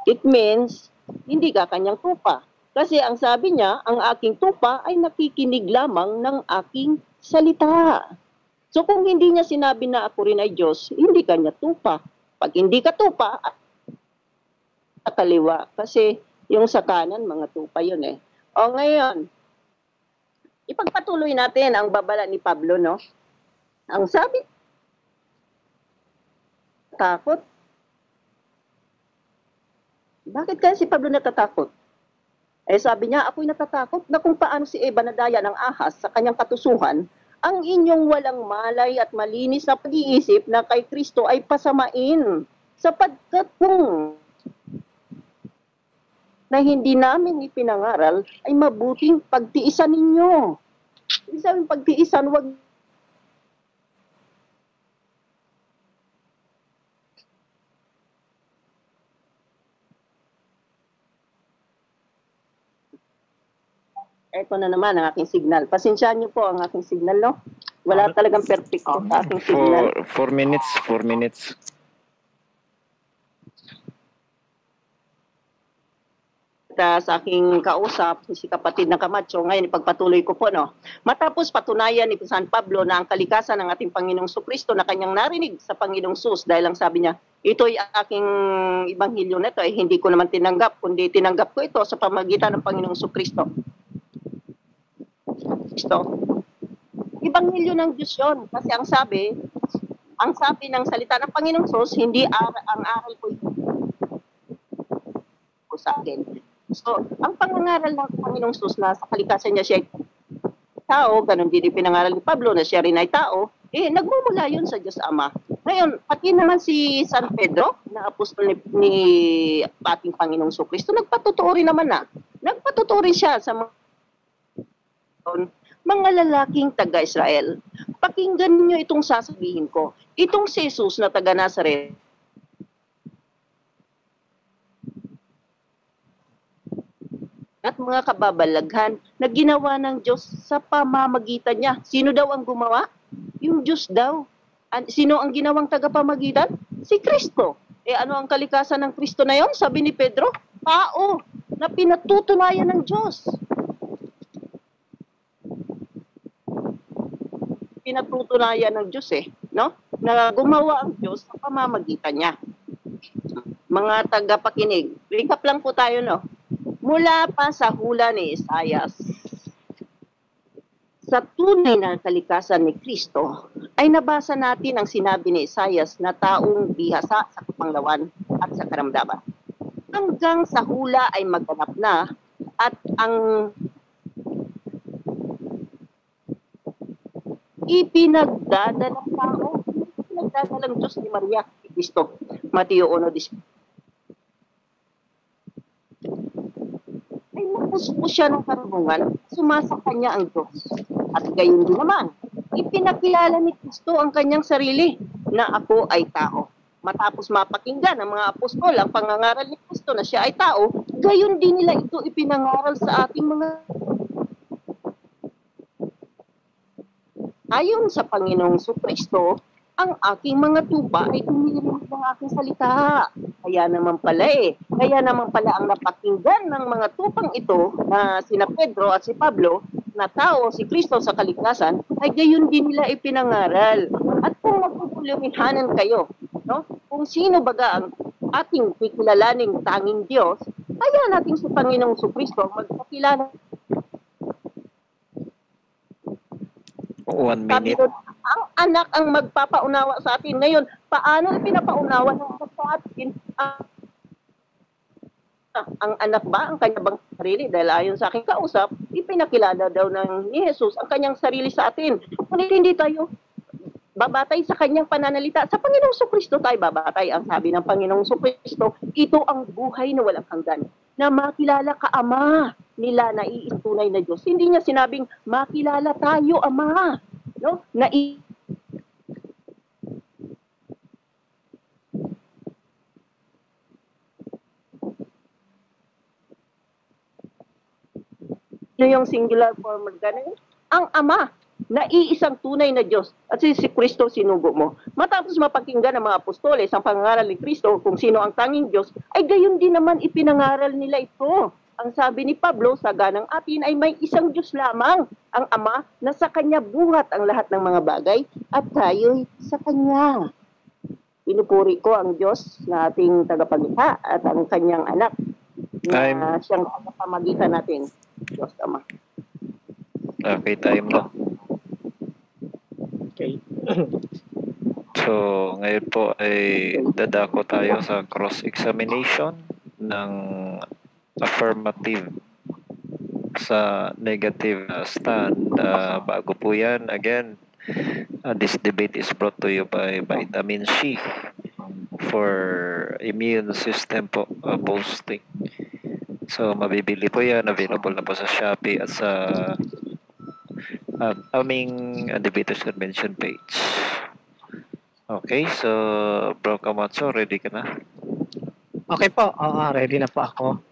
It means, hindi ka kanyang tupa. Kasi ang sabi niya, ang aking tupa ay nakikinig lamang ng aking salita. So kung hindi niya sinabi na ako rin ay Diyos, hindi kanya tupa. Pag hindi ka tupa, kaliwa. Kasi yung sa kanan, mga tupa yun eh. O ngayon, ipagpatuloy natin ang babala ni Pablo, no? Ang sabi, takot. Bakit kaya si Pablo natatakot? Eh sabi niya, ako'y natatakot na kung paano si Eva nadaya ng ahas sa kanyang katusuhan, ang inyong walang malay at malinis na pag-iisip na kay Kristo ay pasamain, sapagkat kung na hindi namin ipinangaral ay mabuting pagtiisan ninyo. Ibig sabihin pagtiisan, wag Ito na naman ang aking signal. Pasensyahan niyo po ang aking signal, no? Wala talagang perfecto sa aking signal. 4 minutes, 4 minutes. Sa aking kausap, si kapatid na Camacho, ngayon ipagpatuloy ko po, no? Matapos patunayan ni San Pablo na ang kalikasan ng ating Panginoong Kristo na kanyang narinig sa Panginoong Sus, dahil ang sabi niya, ito'y aking ibanghilyo na ito, ay hindi ko naman tinanggap, kundi tinanggap ko ito sa pamagitan ng Panginoong Kristo. Ibanghilyo ng Diyos yun. Kasi ang sabi ng salita ng Panginoong Sus, hindi ang aral ko sa akin. So, ang pangangaral ng Panginoong Sus na sa kalikasan niya siya ay tao, ganun din pinangaral ni Pablo na siya rin ay tao, nagmumula yun sa Diyos Ama. Ngayon, pati naman si San Pedro, na apostol ni ating Panginoong Kristo, nagpatotoo rin naman na. Nagpatotoo rin siya sa mga lalaking taga-Israel. Pakinggan niyo itong sasabihin ko. Itong si Jesus na taga-Nazaret, at mga kababalaghan na ginawa ng Diyos sa pamamagitan niya. Sino daw ang gumawa? Yung Diyos daw. Sino ang ginawang tagapamagitan? Si Kristo. Ano ang kalikasan ng Kristo na yon? Sabi ni Pedro, tao na pinatutunayan ng Diyos. Pinatutunayan ng Diyos no? Na gumawa ang Diyos sa pamamagitan niya. Mga tagapakinig, recap lang po tayo, no? Mula pa sa hula ni Isaias, sa tunay na kalikasan ni Kristo, ay nabasa natin ang sinabi ni Isaias na taong bihasa sa kapanglawan at sa karamdaman. Hanggang sa hula ay magganap na at ang ipinagdadalang tao, ipinagdadalang Diyos ni Maria Kristo. Mateo 1:10. Ay napuspo siya ng karunungan, sumasa kanya ang Diyos. At gayon din naman, ipinakilala ni Kristo ang kanyang sarili na ako ay tao. Matapos mapakinggan ng mga apostol ang pangangaral ni Kristo na siya ay tao, gayon din nila ito ipinangaral sa ating mga ayon sa Panginoong Kristo, ang aking mga tupa ay tumirinig ng aking salita. Kaya naman pala ang napakinggan ng mga tupang ito na sina Pedro at si Pablo, na tao si Kristo sa kalikasan, ay gayon din nila ipinangaral. At kung magpupulumihanan kayo, no? Kung sino baga ang ating kikilalaning tanging Diyos, kaya natin si Panginoong Kristo magpakilala. 1 minute. Sabi ang anak ang magpapaunawa sa atin. Ngayon, paano pinapaunawa ng anak sa atin? Ang anak ba ang kanya bang sarili? Dahil ayon sa aking kausap, ipinakilala daw ni Jesus ang kanyang sarili sa atin. Ngunit hindi tayo babatay sa kanyang pananalita. Sa Panginoong Kristo tayo babatay. Ang sabi ng Panginoong Kristo, ito ang buhay na walang hanggan. Na makilala ka, Ama, nila na iistunay na Diyos. Hindi niya sinabing, makilala tayo, Ama. No? Yung singular form of God, ang Ama, na iisang tunay na Diyos at si Kristo sinugo mo. Matapos mapakinggan ng mga apostoles ang pangangaral ni Kristo kung sino ang tanging Diyos, ay gayon din naman ipinangaral nila ito. Ang sabi ni Pablo, sa ganang atin ay may isang Diyos lamang, ang Ama, na sa Kanya buhat ang lahat ng mga bagay at tayo'y sa Kanya. Pinupuri ko ang Diyos na ating tagapaglikha at ang Kanyang anak na siyang tagapamagitan natin. Diyos Ama. Okay, time na. Okay. So, ngayon po ay dadako tayo sa cross-examination ng affirmative sa negative stand. Bago po yan, again, this debate is brought to you by Vitamin C for immune system po boosting. So, mabibili po yan. Available na po sa Shopee at sa aming Debaters Convention page. Okay, so Bro Camacho, ready ka na? Okay po, ready na po ako.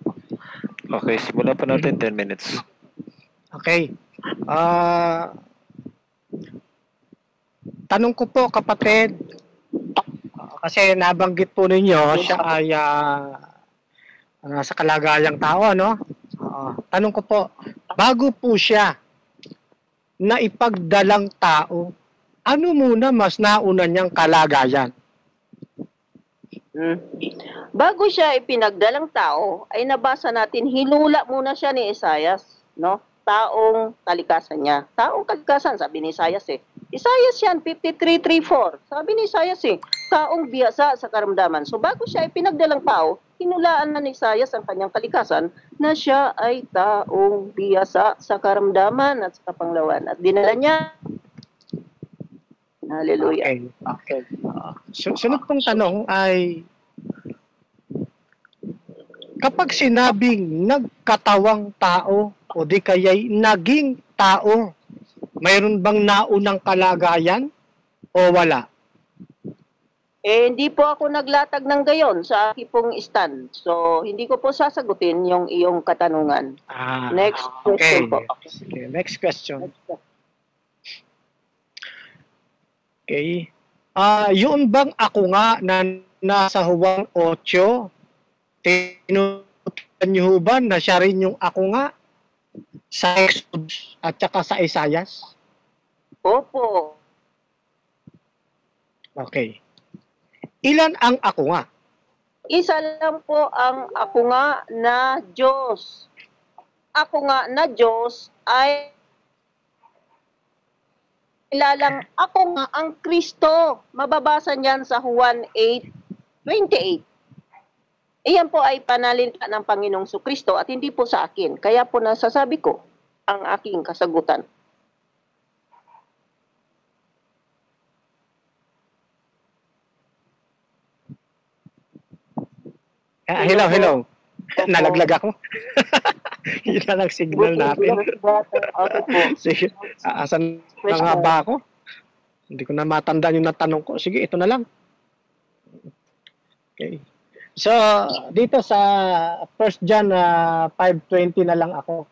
Okay, simulan po natin 10 minutes. Okay. Tanong ko po, kapatid, kasi nabanggit po ninyo, siya ay sa kalagayang tao, no? Tanong ko po, bago po siya na ipagdalang tao, ano muna mas nauna niyang kalagayan? Bago siya ipinagdalang tao, ay nabasa natin, hinula muna siya ni Isaias, no? Taong kalikasan niya. Taong kalikasan, sabi ni Isaias eh. Isaias yan, 53:3-4. Sabi ni Isaias eh, taong biyasa sa karamdaman. So bago siya ipinagdalang tao, hinulaan na ni Isaias ang kanyang kalikasan na siya ay taong biyasa sa karamdaman at sa kapanglawan. At dinala niya. Hallelujah. Okay. Sunod pong tanong ay, kapag sinabing nagkatawang tao o di kaya'y naging tao, mayroon bang naunang kalagayan o wala? Hindi po ako naglatag ng gayon sa aking pong stand. So, hindi ko po sasagutin yung iyong katanungan. Next question po. Okay, next question. Okay. Yun bang ako nga na nasa Juan 8, tinutunan niyo ba na siya rin yung ako nga sa Exodus at saka sa Isaias? Opo. Okay. Ilan ang ako nga? Isa lang po ang ako nga na Diyos. Ako nga na Diyos ay ilalang ako nga ang Kristo. Mababasa niyan sa Juan 8:28. Iyan po ay panalita ng Panginoong Kristo at hindi po sa akin. Kaya po nasasabi ko ang aking kasagutan. Hello. Nalaglag ako. Yun na lang signal natin. Okay po. Sige, asan na nga ba ako? Hindi ko na matandaan yung natanong ko. Sige, ito na lang. Okay. So, dito sa 1 John 5:20 na lang ako.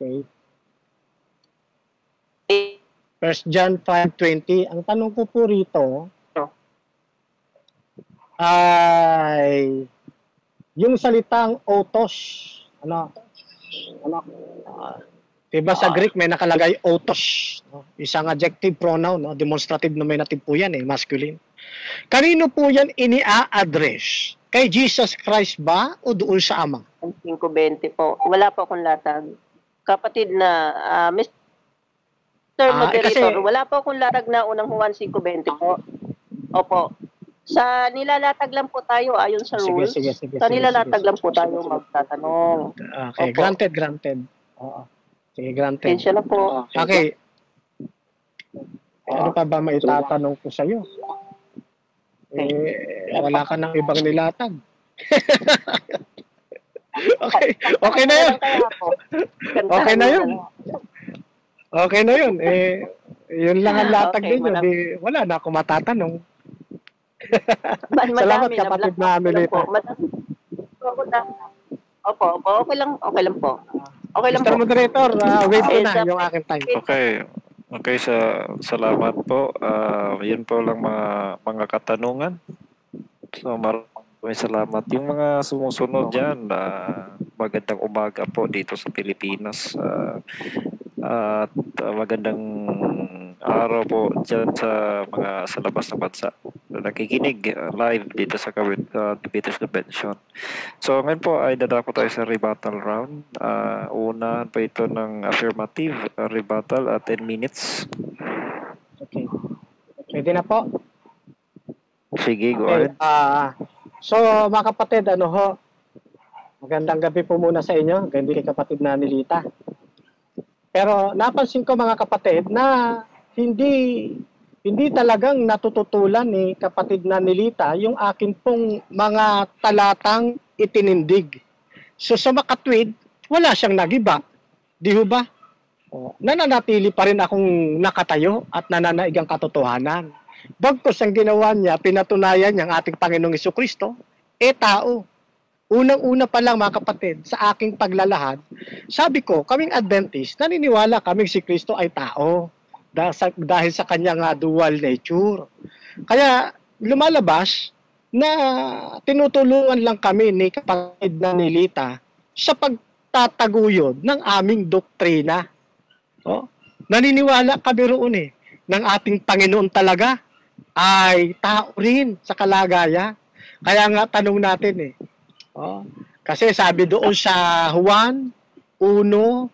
Okay. 1 John 5:20. Ang tanong ko po rito ay yung salitang autos. Diba sa Greek may nakalagay autos, no? Isang adjective pronoun, no? Demonstrative nominative po yan, masculine. Kanino po yan ini-address? Kay Jesus Christ ba o doon sa Ama? 5:20 po. Wala po akong latag. Kapatid na Mr. Moderator, wala po akong latag na unang Juan 5:20 po. Opo. Sa nilalatag lang po tayo ayon sa Sige, rules. sige, sige, Sa sige, nilalatag sige. lang po tayo magtatanong. Okay, Opo. granted. Oo. Sige, granted. Tensya na po. Okay. Ano pa ba maitatanong ko sa'yo? Wala ka ng ibang nilatag. Okay na yun. Okay na yun. Okay na yun. Yun lang ang latag Okay, ninyo. Wala na ako matatanong. Madami Salamat na, kapatid black na Amelita. Opo, okay lang po. Okay lang Mr. po. Moderator, wait ko Eh, na sa- yung aking time. Okay, salamat po. Yun po lang mga katanungan. So maraming salamat. Yung mga sumusunod dyan, magandang umaga po dito sa Pilipinas. At magandang araw po dyan sa mga sa labas ng bansa na nakikinig live dito sa Debaters Convention. So ngayon po ay dadako tayo sa rebuttal round. Una po ito ng affirmative rebuttal at 10 minutes. Okay. Pwede na po. Sige, go Okay. ahead. So, mga kapatid, magandang gabi po muna sa inyo. Gandi kay kapatid na Nilita. Pero napansin ko mga kapatid na hindi talagang natututulan ni kapatid na Nilita yung akin pong mga talatang itinindig. So sa makatwid, wala siyang nagiba. Di ho ba? Nananatili pa rin akong nakatayo at nananaig ang katotohanan. Bagkus ang ginawa niya, pinatunayan niyang ating Panginoong Jesucristo, tao. Unang-una pa lang mga kapatid, sa aking paglalahad, sabi ko, kaming Adventist, naniniwala kaming si Kristo ay tao dahil sa kanyang dual nature. Kaya lumalabas na tinutulungan lang kami ni kapatid na Nilita sa pagtataguyod ng aming doktrina. Naniniwala kami roon ng ating Panginoon talaga ay tao rin sa kalagayan. Kaya nga tanong natin kasi sabi doon sa Juan 1:14,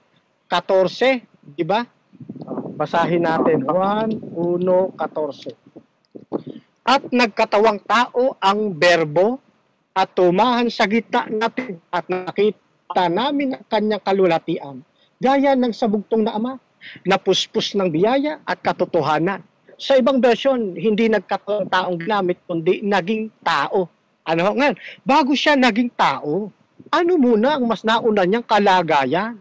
di ba? Basahin natin Juan 1:14. At nagkatawang tao ang berbo at tumahan sa gitna natin at nakita namin ang kanyang kalulatian gaya ng sabugtong na ama na puspos ng biyaya at katotohanan. Sa ibang version, hindi nagkatawang taong ginamit kundi naging tao. Ano nga? Bago siya naging tao, ano muna ang mas nauna niyang kalagayan?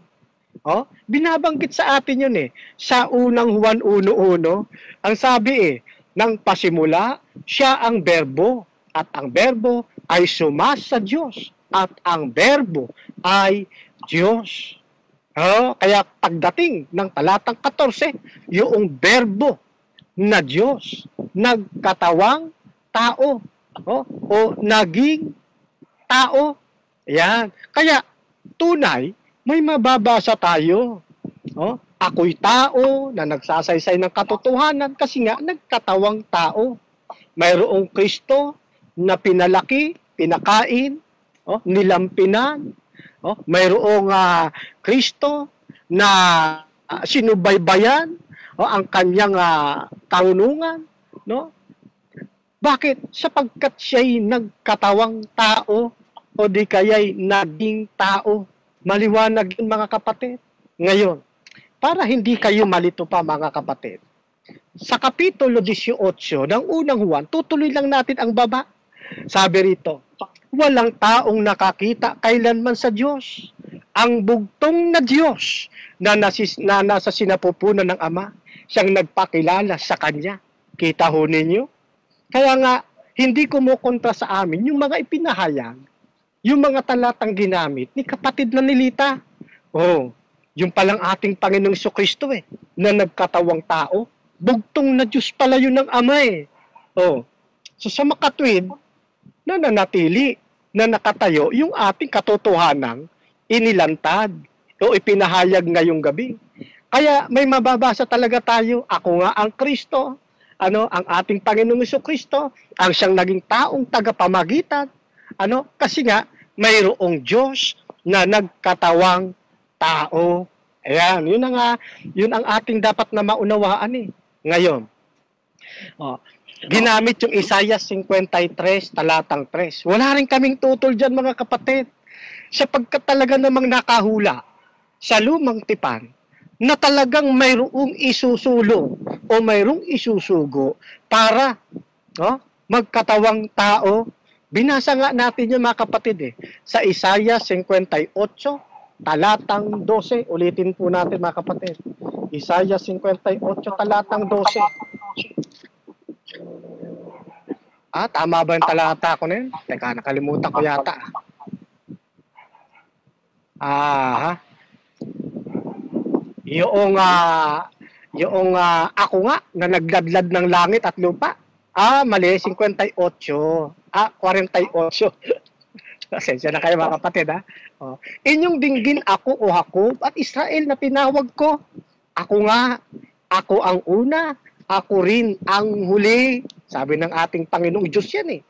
Binabanggit sa atin yun Sa unang Juan 1:1, ang sabi ng pasimula, siya ang berbo at ang berbo ay sumasa Diyos at ang berbo ay Diyos. Kaya pagdating ng talatang 14, yung berbo na Diyos, nagkatawang tao, o naging tao. Yan. Kaya tunay, may mababasa tayo. Ako'y tao na nagsasaysay ng katotohanan kasi nga nagkatawang tao. Mayroong Kristo na pinalaki, pinakain, nilampinan. Mayroong Kristo na sinubaybayan ang kanyang karunungan. Bakit? Sapagkat siya'y nagkatawang tao o di kaya'y naging tao. Maliwanag yun mga kapatid. Ngayon, para hindi kayo malito pa mga kapatid, sa Kapitulo 18 ng unang Juan, tutuloy lang natin ang baba. Sabi rito, walang taong nakakita kailanman sa Diyos. Ang bugtong na Diyos na nasa sinapupunan ng Ama, siyang nagpakilala sa Kanya. Kita ho ninyo? Kaya nga, hindi kumukontra sa amin yung mga ipinahayag, yung mga talatang ginamit ni kapatid na Nilita. Yung palang ating Panginoong Jesucristo na nagkatawang tao, bugtong na Diyos pala yun ng Ama So sa makatwid, nananatili na nakatayo yung ating katotohanang inilantad o ipinahayag ngayong gabi. Kaya may mababasa talaga tayo, ako nga ang Kristo, ang ating Panginoong Jesucristo, ang siyang naging taong tagapamagitan. Kasi nga, mayroong Diyos na nagkatawang tao. Ayan, yun ang ating dapat na maunawaan Ngayon, ginamit yung Isaiah 53, talatang 3. Wala rin kaming tutol dyan mga kapatid. Sapagkat talaga namang nakahula sa lumang tipan na talagang mayroong isusulong o mayroong isusugo para magkatawang tao. Binasa nga natin yun mga kapatid sa Isaiah 58, talatang 12. Ulitin po natin mga kapatid. Isaiah 58, talatang 12. Tama ba yung talata ko na yun? Teka, nakalimutan ko yata. Yung ako nga na nagladlad ng langit at lupa. Mali, 58. 48. Pasensya na kayo mga kapatid, Inyong dinggin ako o Jacob at Israel na tinawag ko. Ako nga, ako ang una, ako rin ang huli. Sabi ng ating Panginoong Diyos yan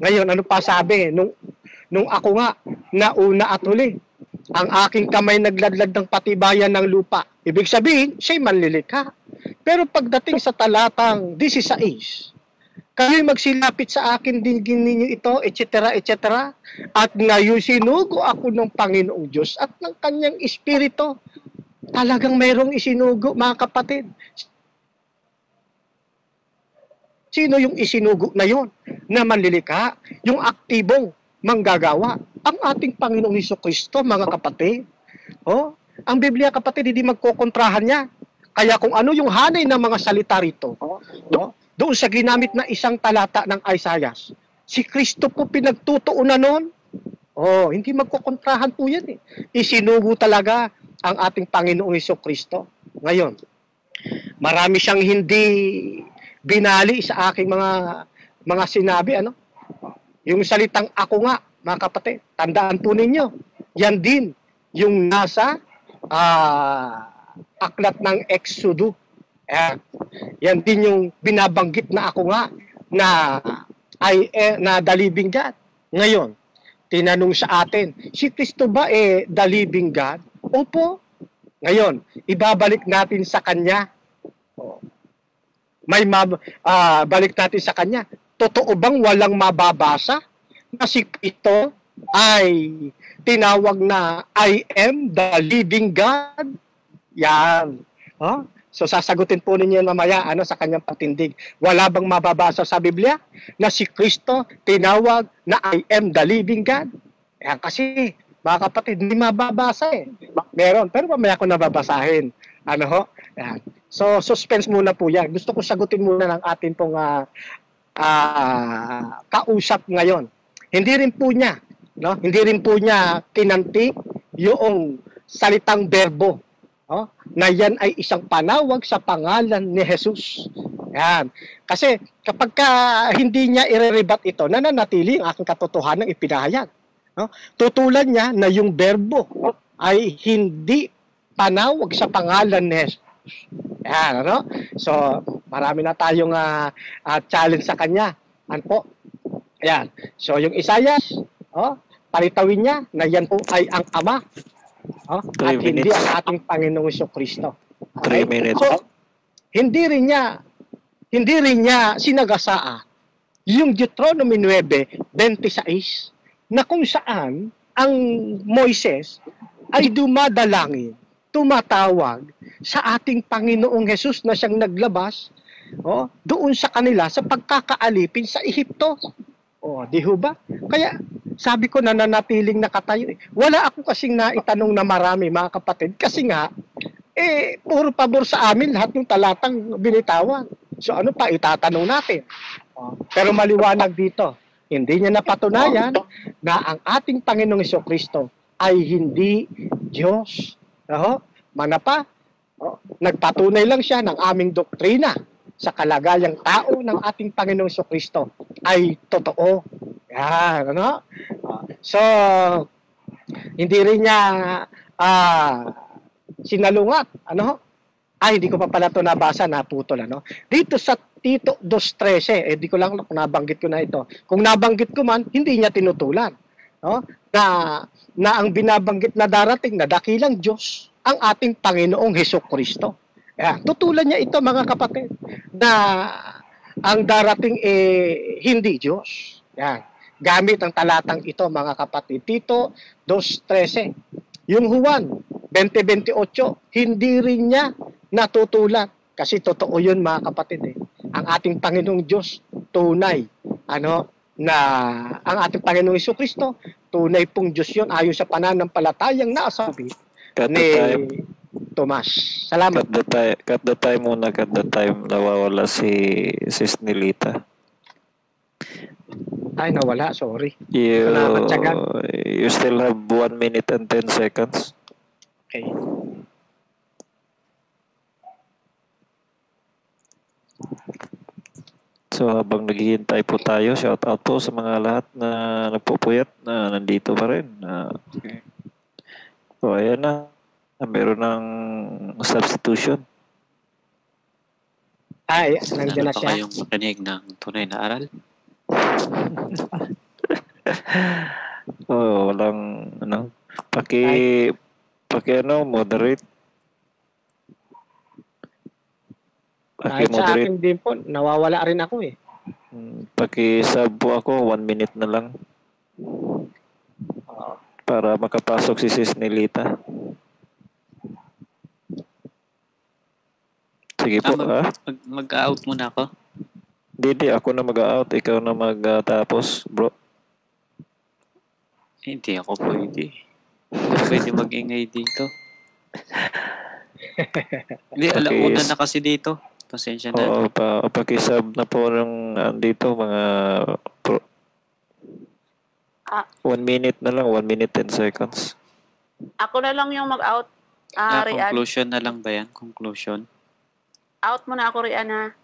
Ngayon, ano pa sabi? Nung ako nga, nauna at huli, ang aking kamay nagladlad ng patibayan ng lupa. Ibig sabihin, siya'y manlilikha. Pero pagdating sa talatang 16, kayo'y magsilapit sa akin, dinggin ninyo ito, etc., etc. At ngayon sinugo ako ng Panginoong Diyos at ng kanyang Espiritu. Talagang mayroong isinugo, mga kapatid. Sino yung isinugo na yon na manlilikha? Yung aktibong manggagawa. Ang ating Panginoong Hesukristo, mga kapatid. Ang Biblia, kapatid, hindi magkokontrahan niya. Kaya kung ano yung hanay ng mga salita rito, doon sa ginamit na isang talata ng Isaiah, si Kristo po pinagtutuunan nun. Hindi magkokontrahan po yan Isinugo talaga ang ating Panginoong Hesukristo. Ngayon, marami siyang hindi binali sa aking mga sinabi, Yung salitang ako nga, mga kapatid, tandaan po ninyo, yan din yung nasa aklat ng Exodo. Yan din yung binabanggit na ako nga na the living God. Ngayon, tinanong sa atin, si Kristo ba the living God? Opo. Ngayon, ibabalik natin sa Kanya. Balik natin sa Kanya. Totoo bang walang mababasa na si Kristo ay tinawag na I am the living God? Yan. So sasagutin po ninyo mamaya sa kanyang patindig. Wala bang mababasa sa Biblia na si Kristo tinawag na I am the living God? Yan kasi, mga kapatid, hindi mababasa Meron, pero mamaya ko nababasahin. Yan. So suspense muna po yan. Gusto ko sagutin muna ng atin pong kausap ngayon. Hindi rin po niya kinanti yung salitang berbo na yan ay isang panawag sa pangalan ni Jesus. Yan. Kasi kapag hindi niya i-rebat ito, nananatili ang aking katotohanan ipinahayag. Tutulan niya na yung berbo ay hindi panawag sa pangalan ni Jesus. Yan, So, marami na tayong challenge sa kanya. Yan. So, yung Isaiah, palitawin niya na yan po ay ang Ama. At hindi ang ating Panginoong Hesukristo. 3 minutes. So, hindi rin niya sinagasaan yung Deuteronomy 9:26 na kung saan ang Moises ay dumadalangin, tumatawag sa ating Panginoong Hesus na siyang naglabas doon sa kanila sa pagkakaalipin sa Ehipto. Di ho ba? Kaya sabi ko nananatiling nakatayo. Wala ako kasing naitanong na marami mga kapatid kasi nga puro pabor sa amin lahat ng talatang binitawan. So ano pa itatanong natin? Pero maliwanag dito, hindi niya napatunayan na ang ating Panginoong Hesukristo ay hindi Diyos. Manapa, nagpatunay lang siya ng aming doktrina sa kalagayang tao ng ating Panginoong Hesukristo ay totoo. Yan, So, hindi rin niya sinalungat, hindi ko pa pala ito nabasa, naputol, Dito sa Tito 2:13, di ko lang kung nabanggit ko na ito. Kung nabanggit ko man, hindi niya tinutulan, na ang binabanggit na darating na dakilang Diyos, ang ating Panginoong Hesukristo. Tutulan niya ito mga kapatid, na ang darating hindi Diyos. Yan. Gamit ang talatang ito, mga kapatid. Tito 2:13. Yung Juan 20:28, hindi rin niya natutulan. Kasi totoo yun, mga kapatid. Ang ating Panginoong Diyos, tunay. Na ang ating Panginoong Jesucristo, tunay pong Diyos yun ayon sa pananampalatayang naasabi Cut the ni time. Tomas. Salamat. Cut the time muna. Cut the time. Nawawala si Sis Nilita. Ay, nawala. Sorry. You, Salamat, Tiyagan. you still have 1 minute and 10 seconds. Okay. So habang naghihintay po tayo, shout out po sa mga lahat na nagpupuyat na nandito pa rin. So ayan na, meron ng substitution. Ay, Sana nandiyan na na pa siya. kayong makinig ng tunay na aral. Oh, walang paki moderate. Kahit sa Paki-moderate. akin din po, nawawala rin ako eh. Paki-sub po ako, 1 minute na lang. Para makapasok si Sis Nelita. Sige po, Mag-out muna ako. Hindi, ako na mag-out. Ikaw na mag-tapos, bro. Hindi ako pwede. Hindi pwede mag-ingay dito. Hindi, alauna na kasi dito. Pasensya na. Oo, pakisub na po ng andito, mga pro. 1 minute na lang, 1 minute 10 seconds. Ako na lang yung mag-out. Rian. Conclusion na lang ba yan? Conclusion? Out mo na ako, Rian, ha?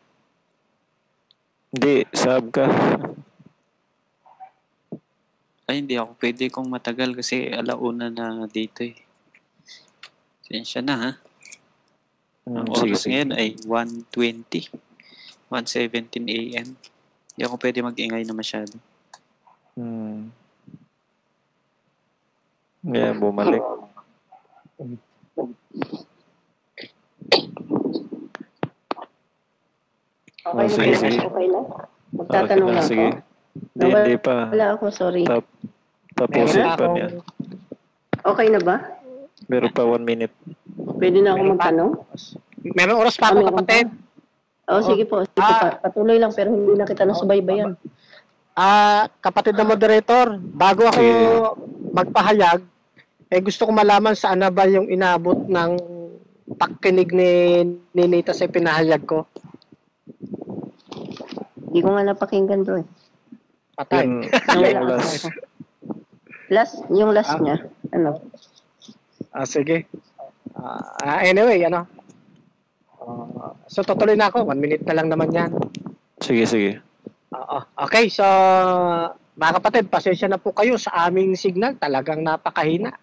Hindi, sub ka. Ay, hindi ako pwede kung matagal kasi alauna na dito eh. Pasensya na ha. Ang oras ngayon ay 1:20. 1:17 a.m. Hindi ako pwede mag-ingay na masyado. Yeah, bumalik. Okay, sige, sige. Okay lang. Magtatanong lang Sige. ako. Hindi pa. Wala ako, sorry. Tapusin pa niya. Okay na ba? Meron pa 1 minute. Pwede na ako magtanong? Meron oras pa ako, kapatid. Sige po. Sige pa. Patuloy lang pero hindi na kita nasubaybayan. Kapatid na moderator, bago ako magpahayag, gusto ko malaman saan na ba yung inabot ng pakinig ni Nita sa pinahayag ko. Hindi ko nga napakinggan, bro. Patay. Yung last. Yung last niya. Ano? Sige. Anyway, so tutuloy na ako. 1 minute na lang naman yan. Sige. Okay, so mga kapatid, pasensya na po kayo sa aming signal. Talagang napakahina.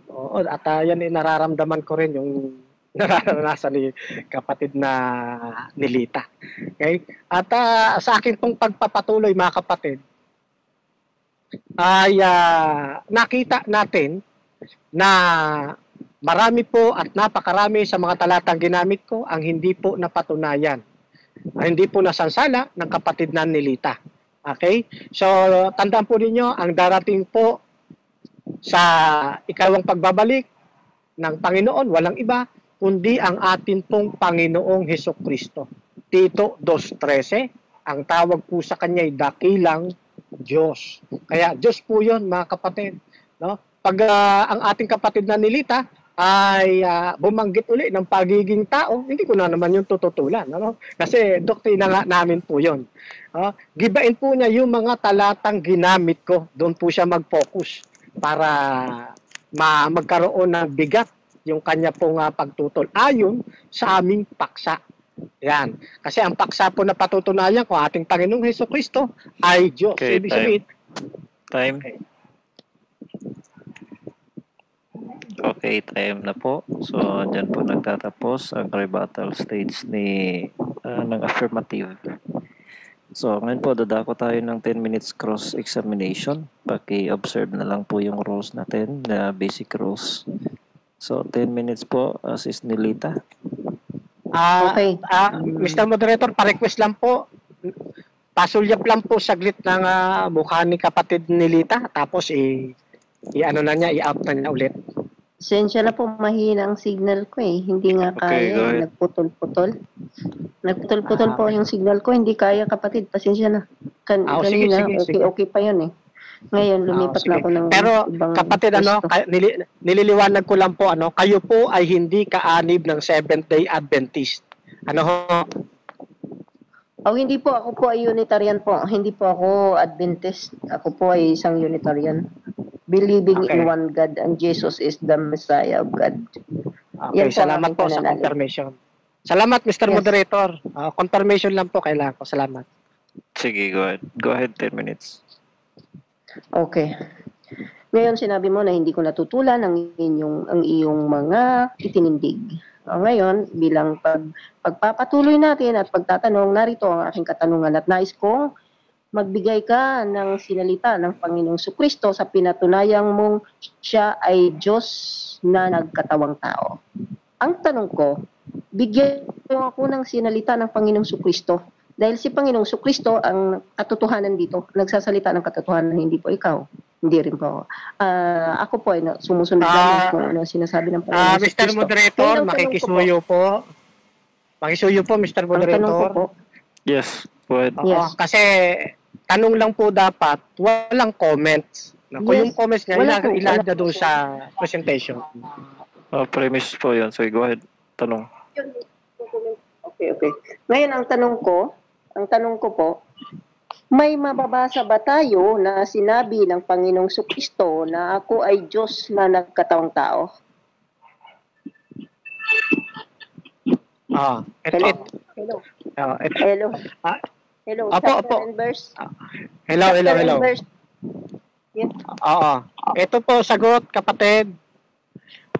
Oo, at yan nararamdaman ko rin yung nararanasan ni kapatid na Nilita. Okay? At sa akin pong pagpapatuloy, mga kapatid, ay nakita natin na marami po at napakarami sa mga talatang ginamit ko ang hindi po napatunayan, hindi po nasansala ng kapatid na Nilita. Okay? So, tandaan po ninyo, ang darating po sa ikalawang pagbabalik ng Panginoon, walang iba, kundi ang atin pong Panginoong Hesukristo. Tito 2:13, ang tawag po sa kanya ay dakilang Diyos. Kaya Diyos po yun, mga kapatid. No? Pag ang ating kapatid na Nilita ay bumanggit uli ng pagiging tao, hindi ko na naman yung tututulan. Ano? Kasi doktrina nga namin po yun. Gibain po niya yung mga talatang ginamit ko. Doon po siya mag-focus para magkaroon ng bigat yung kanya pong pagtutol ayon sa aming paksa. Yan. Kasi ang paksa po na patutunayan ko ating Panginoong Hesukristo ay Diyos. Okay, Ibig sabihin, time. Okay, time na po. So, dyan po nagtatapos ang rebuttal stage ng affirmative. So, ngayon po, dadako tayo ng 10 minutes cross-examination. Paki-observe na lang po yung rules natin, na basic rules. So, 10 minutes po, Sis Nilita. Okay. Mr. Moderator, pa-request lang po, pasulyap lang po saglit ng mukha ni kapatid ni Lita, tapos i-ano na niya, i-out na niya ulit. Sensya na po, mahina ang signal ko eh. Hindi nga Okay, go kaya. ahead. Nagputol-putol. Nagputol-putol po yung signal ko. Hindi kaya, kapatid. Pasensya na. Sige, Kanina, sige. okay pa yun eh. Ngayon, lumipat Sige. na ako ng Pero ibang kapatid, pwesto. nililiwanag ko lang po, kayo po ay hindi kaanib ng Seventh-day Adventist. Ano ho? Hindi po. Ako po ay Unitarian po. Hindi po ako Adventist. Ako po ay isang Unitarian. Believing Okay. in one God and Jesus is the Messiah of God. Okay, Yan po salamat ang po sa pananalig. confirmation. Salamat, Mr. Yes. Moderator. Confirmation lang po kailangan ko. Salamat. Sige, go ahead. Go ahead, 10 minutes. Okay. Ngayon sinabi mo na hindi ko natutulan ang iyong mga itinindig. Ngayon, bilang pagpapatuloy natin at pagtatanong, narito ang aking katanungan at nais kong magbigay ka ng sinalita ng Panginoong Sukristo sa pinatunayang mong siya ay Diyos na nagkatawang tao. Ang tanong ko, bigyan mo ako ng sinalita ng Panginoong Sukristo. Dahil si Panginoong Sukristo ang katotohanan dito. Nagsasalita ng katotohanan, hindi po ikaw. Hindi rin po ako. Ako po ay sumusunod lang kung ano ang sinasabi ng Panginoong Mr. Sukristo. Moderator, Ngayon, ang tanong ko makikisuyo po. Makisuyo po, Mr. Ang tanong ko Moderator. po, Yes, go ahead. Oo, Yes. kasi tanong lang po dapat, walang comments. Kung Yes, yung comments niya, wala po, ilad wala na doon sa presentation. Premise po yun. So, go ahead. Tanong. Okay. Ngayon, ang tanong ko po, may mababasa ba tayo na sinabi ng Panginoong Sukristo na ako ay Diyos na nagkatawang tao? Hello. Hello. Ito. Hello. Ah, Hello. Opo, Chapter opo. and verse. Hello. Chapter and verse. Yes. Oo. Ito po sagot, kapatid.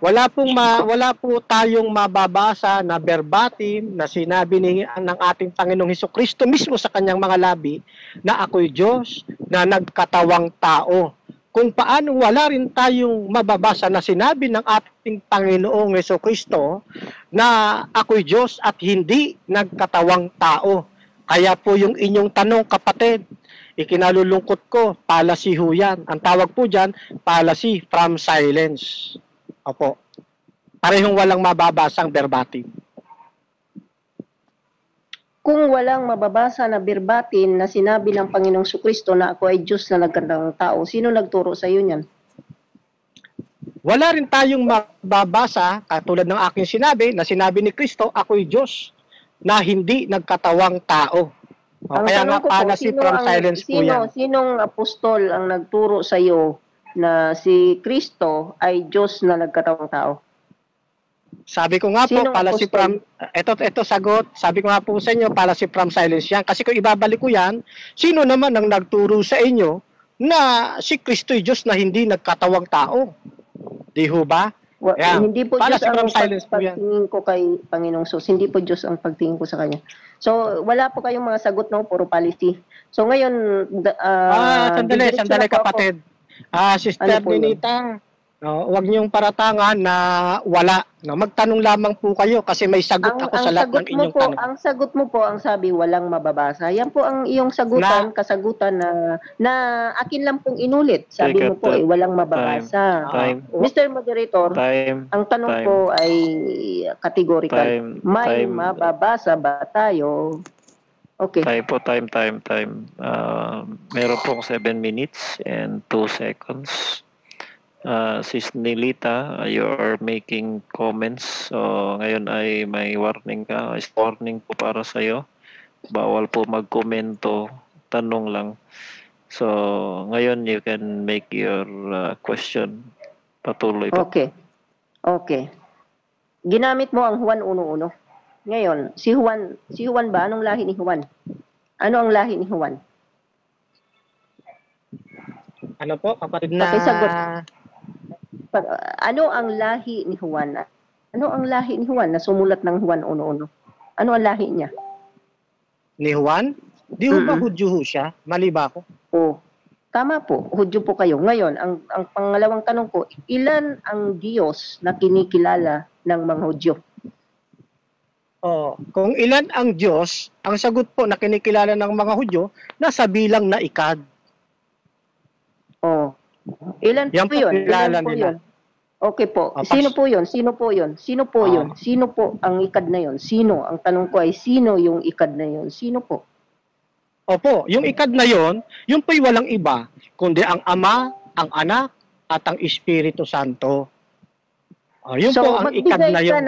Wala po tayong mababasa na verbatim na sinabi ng ating Panginoong Hesukristo mismo sa kanyang mga labi na ako'y Diyos na nagkatawang tao. Kung paano wala rin tayong mababasa na sinabi ng ating Panginoong Hesukristo na ako'y Diyos at hindi nagkatawang tao. Kaya po yung inyong tanong, kapatid, ikinalulungkot ko, fallacy ho yan. Ang tawag po dyan, fallacy from silence. Opo. Parehong walang mababasang verbatim. Kung walang mababasa na verbatim na sinabi ng Panginoong Sukristo na ako ay Diyos na nagkatawang tao, sino nagturo sa iyo niyan? Wala rin tayong mababasa, katulad ng aking sinabi, na sinabi ni Kristo, ako'y Diyos na hindi nagkatawang tao. Kaya nga, fallacy from silence po yan. Sinong apostol ang nagturo sa iyo na si Kristo ay Diyos na nagkatawang tao? Sabi ko nga po, Sinong fallacy from, ito sagot, sabi ko nga po sa inyo, fallacy from silence yan. Kasi kung ibabalik ko yan, sino naman ang nagturo sa inyo na si Kristo'y Diyos na hindi nagkatawang tao? Di ho ba? Yan. Hindi po Fallacy Diyos ang from silence po yan. pagtingin ko kay Panginoong Sus. Hindi po Diyos ang pagtingin ko sa Kanya. So, wala po kayong mga sagot, no? Puro policy. So, ngayon, sandali didiretso na po ako. kapatid. Sister Ano po yun? Ninita, huwag niyong paratangan na wala. Magtanong lamang po kayo kasi may sagot ako sa lahat ng inyong tanong. Ang sagot mo po, ang sabi, walang mababasa. Yan po ang iyong sagutan, kasagutan na akin lang pong inulit. Sabi Take mo po, up walang mababasa. Time. Mr. Moderator, Time. ang tanong Time. ko ay categorical. Time. May Time. mababasa ba tayo? Okay. Time. Meron pong 7 minutes and 2 seconds. Sis Nilita, you are making comments. So, ngayon ay may warning ka. Warning po para sa'yo. Bawal po magkomento. Tanong lang. So, ngayon you can make your question. Patuloy po. Okay. Ginamit mo ang Juan 1:1. Ngayon, si Juan ba? Anong lahi ni Juan? Ano ang lahi ni Juan? Ano po, kapatid na... Pakisagot. Ano ang lahi ni Juan? Ano ang lahi ni Juan na sumulat ng Juan 1:1? Ano ang lahi niya? Ni Juan? Di ho ba Hudyo ho siya? Mali ba ako? Tama po. Hudyo po kayo. Ngayon, ang pangalawang tanong ko, ilan ang Diyos na kinikilala ng mga Hudyo? Kung ilan ang Diyos, ang sagot po na kinikilala ng mga Hudyo, nasa bilang na ikad. Oh. Ilan Yan po po yun? kilala Ilan po nila. yun? Okay po. Pas- Sino po yun? Sino po yun? Sino po yun? Sino po ang ikad na yun? Sino? Ang tanong ko ay sino yung ikad na yun? Sino po? Opo, yung ikad na yon, yung po'y walang iba, kundi ang Ama, ang Anak, at ang Espiritu Santo. Yun So, po ang ikad magbigay na ka yon.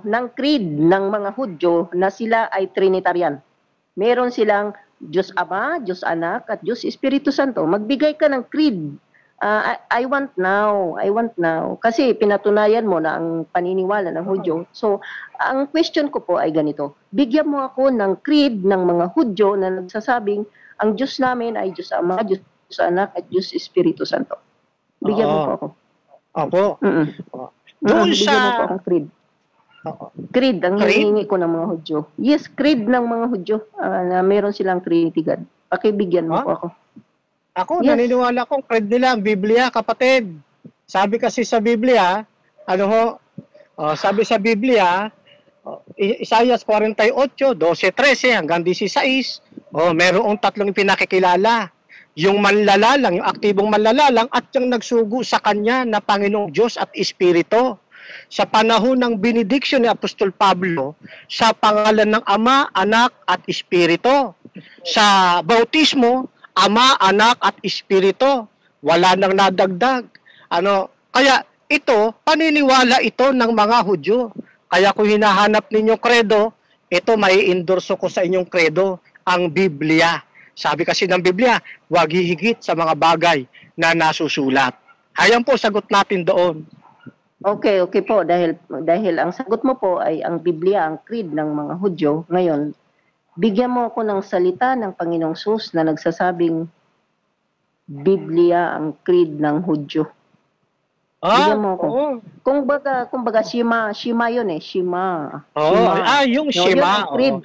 ng creed ng mga Hudyo na sila ay Trinitarian. Meron silang Diyos Ama, Diyos Anak, at Diyos Espiritu Santo. Magbigay ka ng creed. I want now. Kasi pinatunayan mo na ang paniniwala ng Hudyo. So, ang question ko po ay ganito. Bigyan mo ako ng creed ng mga Hudyo na nagsasabing ang Diyos namin ay Diyos Ama, Diyos Anak, at Diyos Espiritu Santo. Bigyan mo po ako. Opo. Mm-mm. Doon Bigyan mo po sa... akong creed. Oo. Creed ang Creed? hinihingi ko ng mga Hudyo. Yes, creed ng mga Hudyo na meron silang Trinity God. Pakibigyan mo Huh? po ako. Ako, Yes. naniniwala kong cred nila ang Biblia, kapatid. Sabi kasi sa Biblia, sabi sa Biblia, Isaiah 48, 12, 13 hanggang 16, merong tatlong pinakikilala. Yung manlalalang, yung aktibong manlalalang at yung nagsugo sa kanya na Panginoong Diyos at Espiritu. Sa panahon ng benediction ni Apostol Pablo, sa pangalan ng Ama, Anak at Espiritu. Sa bautismo, Ama, Anak at Espiritu. Wala nang nadagdag. Kaya ito, paniniwala ito ng mga Hudyo. Kaya kung hinahanap ninyong kredo, ito may endorso ko sa inyong kredo, ang Biblia. Sabi kasi ng Biblia, huwag hihigit sa mga bagay na nasusulat. Ayan po, sagot natin doon. Okay po. Dahil ang sagot mo po ay ang Biblia, ang creed ng mga Hudyo. Ngayon, bigyan mo ako ng salita ng Panginoong Sus na nagsasabing Biblia ang creed ng Hudyo. Bigyan mo ako. Oo. Kumbaga, Shema yun eh. Shema. Yung No, Shema. yun ang creed.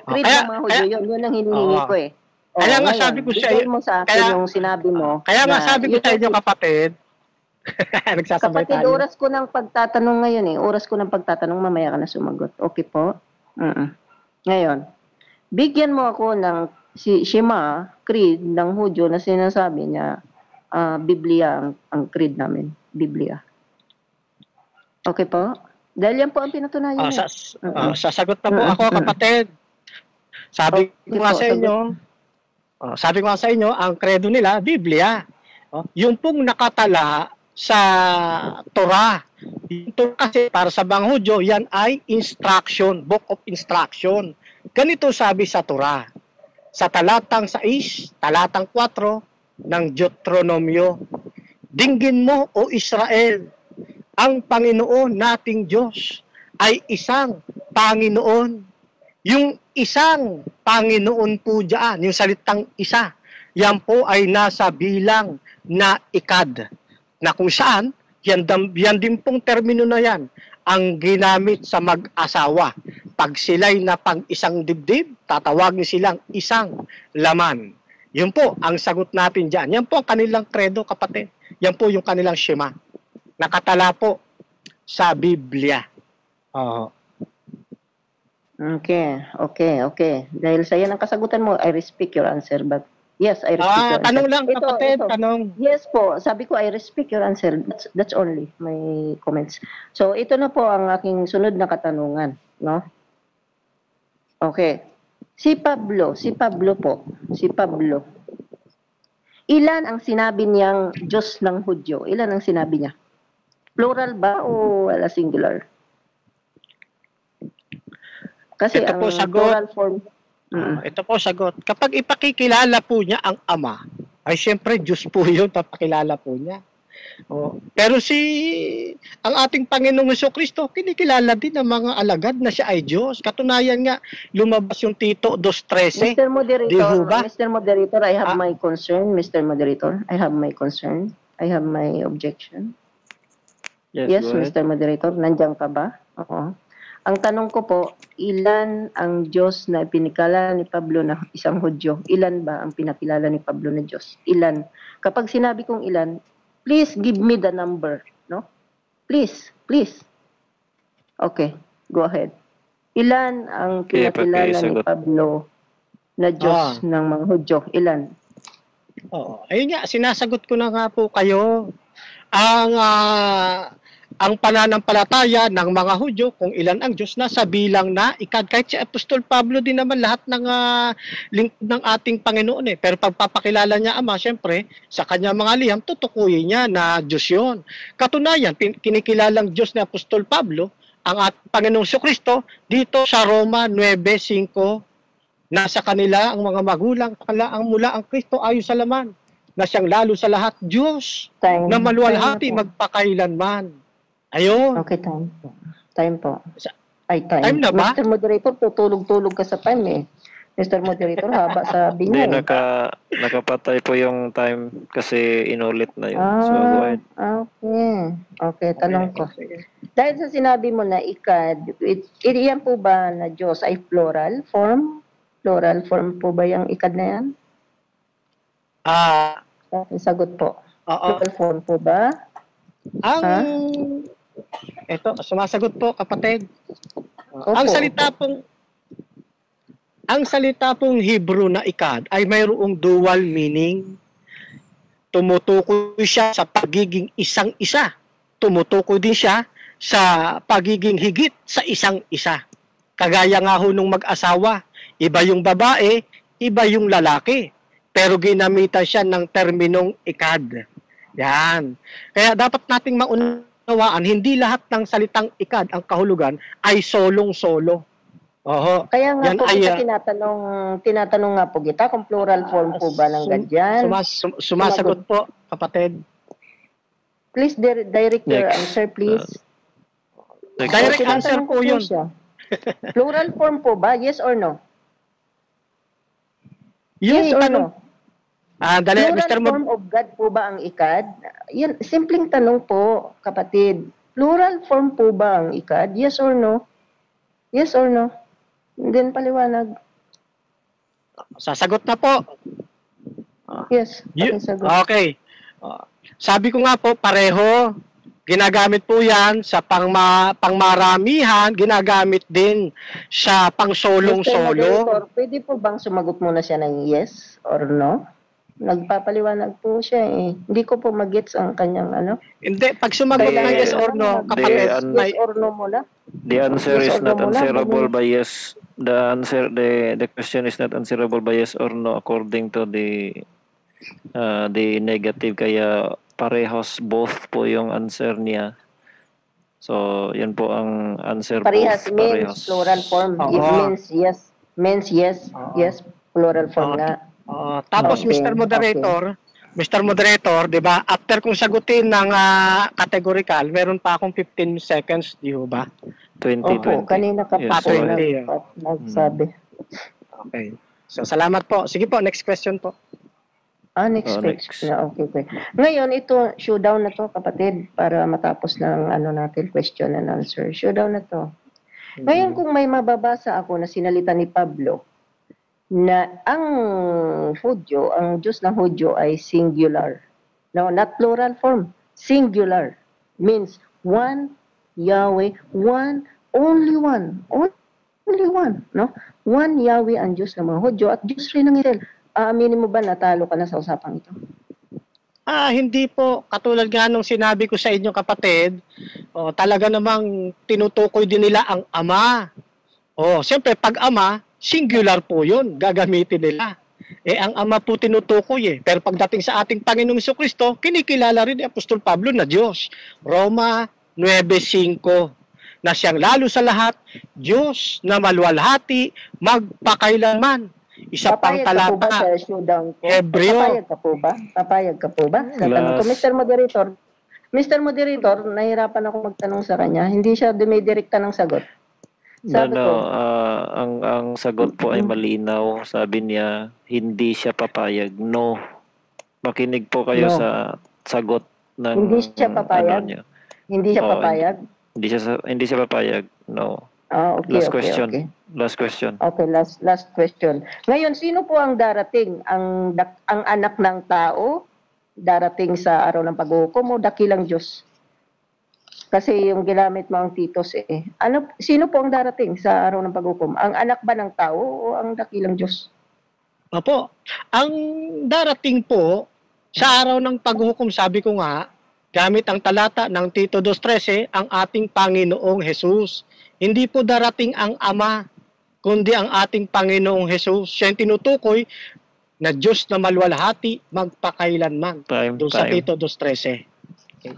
Creed Kaya- ng mga Hudyo. Yun ang hinihingi ko eh. Kaya nga Ngayon, sabi ko sa bigyan mo sa akin kaya- yung sinabi mo. Kaya nga na sabi ko yun sa ang inyo, kapatid. Nagsasabay Kapatid, tayo. oras ko ng pagtatanong ngayon eh. Oras ko ng pagtatanong, mamaya ka na sumagot. Okay po? Ngayon, bigyan mo ako ng Shema, creed ng Hudyo na sinasabi niya, Biblia ang creed namin. Biblia. Okay po? Dahil yan po ang pinatunayan. Sasagot na po ako, kapatid. Sabi ko nga sa inyo, ang credo nila, Biblia. Yung pong nakatala sa Torah. Ito kasi para sa mga Hudyo, yan ay instruction, book of instruction. Ganito sabi sa Torah. Sa talatang 6, talatang 4 ng Deuteronomio. Dinggin mo, O Israel, ang Panginoon nating Diyos ay isang Panginoon. Yung isang Panginoon po diyan, yung salitang isa, yan po ay nasa bilang na ikad. Na kung saan, yan din pong termino na yan ang ginamit sa mag-asawa. Pag sila'y na pag-isang dibdib, tatawagin silang isang laman. Yun po ang sagot natin dyan. Yan po ang kanilang credo, kapatid. Yan po yung kanilang Shema. Nakatala po sa Biblia. Okay. Dahil sa yan ang kasagutan mo, I respect your answer. But yes, I respect your answer. Tanong lang, kapatid. Tanong. Yes po, sabi ko, I respect your answer. That's only my comments. So, ito na po ang aking sunod na katanungan. No? Okay. Si Pablo po. Ilan ang sinabi niyang Diyos ng Hudyo? Ilan ang sinabi niya? Plural ba o singular? Kasi Ito ang po sagot. plural form. Ito po sagot. Kapag ipakikilala po niya ang Ama, ay siyempre Diyos po yun, papakilala po niya. Pero ang ating Panginoong Jesucristo, kinikilala din ng mga alagad na siya ay Diyos. Katunayan nga, lumabas yung Tito 2:13. Mr. Moderator, I have my concern. Mr. Moderator, I have my concern. I have my objection. Yes, go ahead. Mr. Moderator, nandiyan ka ba? Oo. Ang tanong ko po, ilan ang Diyos na pinikilala ni Pablo na isang Hudyo? Ilan ba ang pinakilala ni Pablo na Diyos? Ilan? Kapag sinabi kong ilan, please give me the number, no? Please. Okay, go ahead. Ilan ang Okay, kinakilala ni pakisagot. Pablo na Diyos ng mga Hudyo? Ilan? Oo. Ayun nga, sinasagot ko na nga po kayo. Ang pananampalataya ng mga Hudyo, kung ilan ang Diyos, nasa bilang na ikad. Kahit si Apostol Pablo din naman, lahat ng lingkod ng ating Panginoon eh. Pero pagpapakilala niya Ama, syempre, sa kanya mga liham, tutukuyin niya na Diyos yun. Katunayan, kinikilalang Diyos ni Apostol Pablo, ang ating Panginoong Kristo, dito sa Roma 9:5, nasa kanila ang mga magulang, ang mula ang Kristo ayon sa laman, na siyang lalo sa lahat Diyos, na maluwalhati Time na po. magpakailanman. Ayun. Okay, time po. Time po. Sa- Ay, time. Time na ba? Mr. Moderator, tutulog-tulog ka sa time eh. Mr. Moderator, haba sabi Hindi, niya eh. nakapatay po yung time kasi inulit na yun. So, go ahead. Okay. Okay, tanong ko. Sige. Dahil sa sinabi mo na ikad, iyan po ba na Diyos ay plural form? Plural form po ba yung ikad na yan? Okay, sagot po. Oo. Plural form po ba? Ito, sumasagot po, kapatid. Opo, Ang salita pong Hebrew na ikad ay mayroong dual meaning. Tumutukoy siya sa pagiging isang-isa. Tumutukoy din siya sa pagiging higit sa isang-isa. Kagaya nga ho nung mag-asawa, iba yung babae, iba yung lalaki. Pero ginamitan siya ng terminong ikad. Yan. Kaya dapat nating maunawaan, hindi lahat ng salitang ikad ang kahulugan ay solong-solo. Oho. Kaya nga Yan po ay, kita tinatanong nga po kita kung plural form po ba ng ganyan. Sumasagot po, kapatid. Please direct your Next. answer, please. Next Direct question. answer Tinatanong po ko yun. siya. Plural form po ba? Yes or no? Yung Yes or tanong, no? dali, Plural Mr. form of God po ba ang ikad? Yan, simpleng tanong po, kapatid. Plural form po ba ang ikad? Yes or no? Yes or no? Then paliwanag. Sasagot na po. Yes. Sagot. Okay. Sabi ko nga po, pareho. Ginagamit po yan sa pangmaramihan, ginagamit din sa Mr. pangsolong-solo. Moderator, pwede po bang sumagot muna siya ng yes or no? Nagpapaliwanag po siya eh. Hindi ko po mag-gets ang kanyang ano. Hindi, pag sumagot ng yes or no, kapatid, Yes or no muna? The answer Yes is or no not muna? answerable by yes. The question is not answerable by yes or no according to the negative, kaya parehas both po yung answer niya. So, yun po ang answer. Parehas both, means plural form. Oo. It means yes. Means yes. Oo. Yes, plural form Oo. nga. Tapos Okay, Mr. Moderator, 'di ba? After kong sagutin ng categorical, meron pa akong 15 seconds, di ba? 2020. Opo, kanina ka pa Yes, po so, nagsabi. Okay. So, salamat po. Sige po, next question po. Next next. question. Okay. Ngayon, ito, showdown na to, kapatid, para matapos ng natin, question and answer. Showdown na to. Ngayon, kung may mababasa ako na sinalita ni Pablo, na ang Hudyo, ang Diyos ng Hudyo ay singular. No, not plural form. Singular. Means one, Yahweh, one, only one. Only one. No? One Yahweh ang Diyos ng mga Hudyo at Diyos rin ng Israel. Aaminin mo ba natalo ka na sa usapang ito? Hindi po. Katulad nga nung sinabi ko sa inyo, kapatid, talaga namang tinutukoy din nila ang Ama. Siyempre, pag Ama, singular po yun. Gagamitin nila. Ang Ama po tinutukoy eh. Pero pagdating sa ating Panginoong Jesucristo, kinikilala rin ni Apostol Pablo na Diyos. Roma 9:5, na siyang lalo sa lahat, Diyos na maluwalhati, magpakailanman. Isa pang Papayag ka po ba talata. sa showdown ko? Hebreo. Papayag ka po ba? Papayag ka po ba? Sa tanong ko, Mr. Moderator, nahirapan ako magtanong sa kanya. Hindi siya dumidirekta ng sagot. Sabi ko, ang sagot po ay malinaw. Sabi niya, hindi siya papayag. No. Makinig po kayo No. sa sagot ng Hindi siya papayag? niya. hindi siya Oo, papayag? Hindi siya papayag. No. Okay, Last question. okay. Last question. Okay, last question. Ngayon, sino po ang darating? Ang anak ng tao? Darating sa araw ng paghukom o dakilang Diyos? Kasi yung ginamit mo ang Titos eh. Sino po ang darating sa araw ng paghukom? Ang anak ba ng tao o ang dakilang Diyos? Opo. Ang darating po sa araw ng paghukom, sabi ko nga, gamit ang talata ng Tito 2:13, ang ating Panginoong Jesus. Hindi po darating ang Ama, kundi ang ating Panginoong Jesus. Siya yung tinutukoy na Diyos na maluwalhati magpakailanman. Doon sa Tito 2:13. Okay.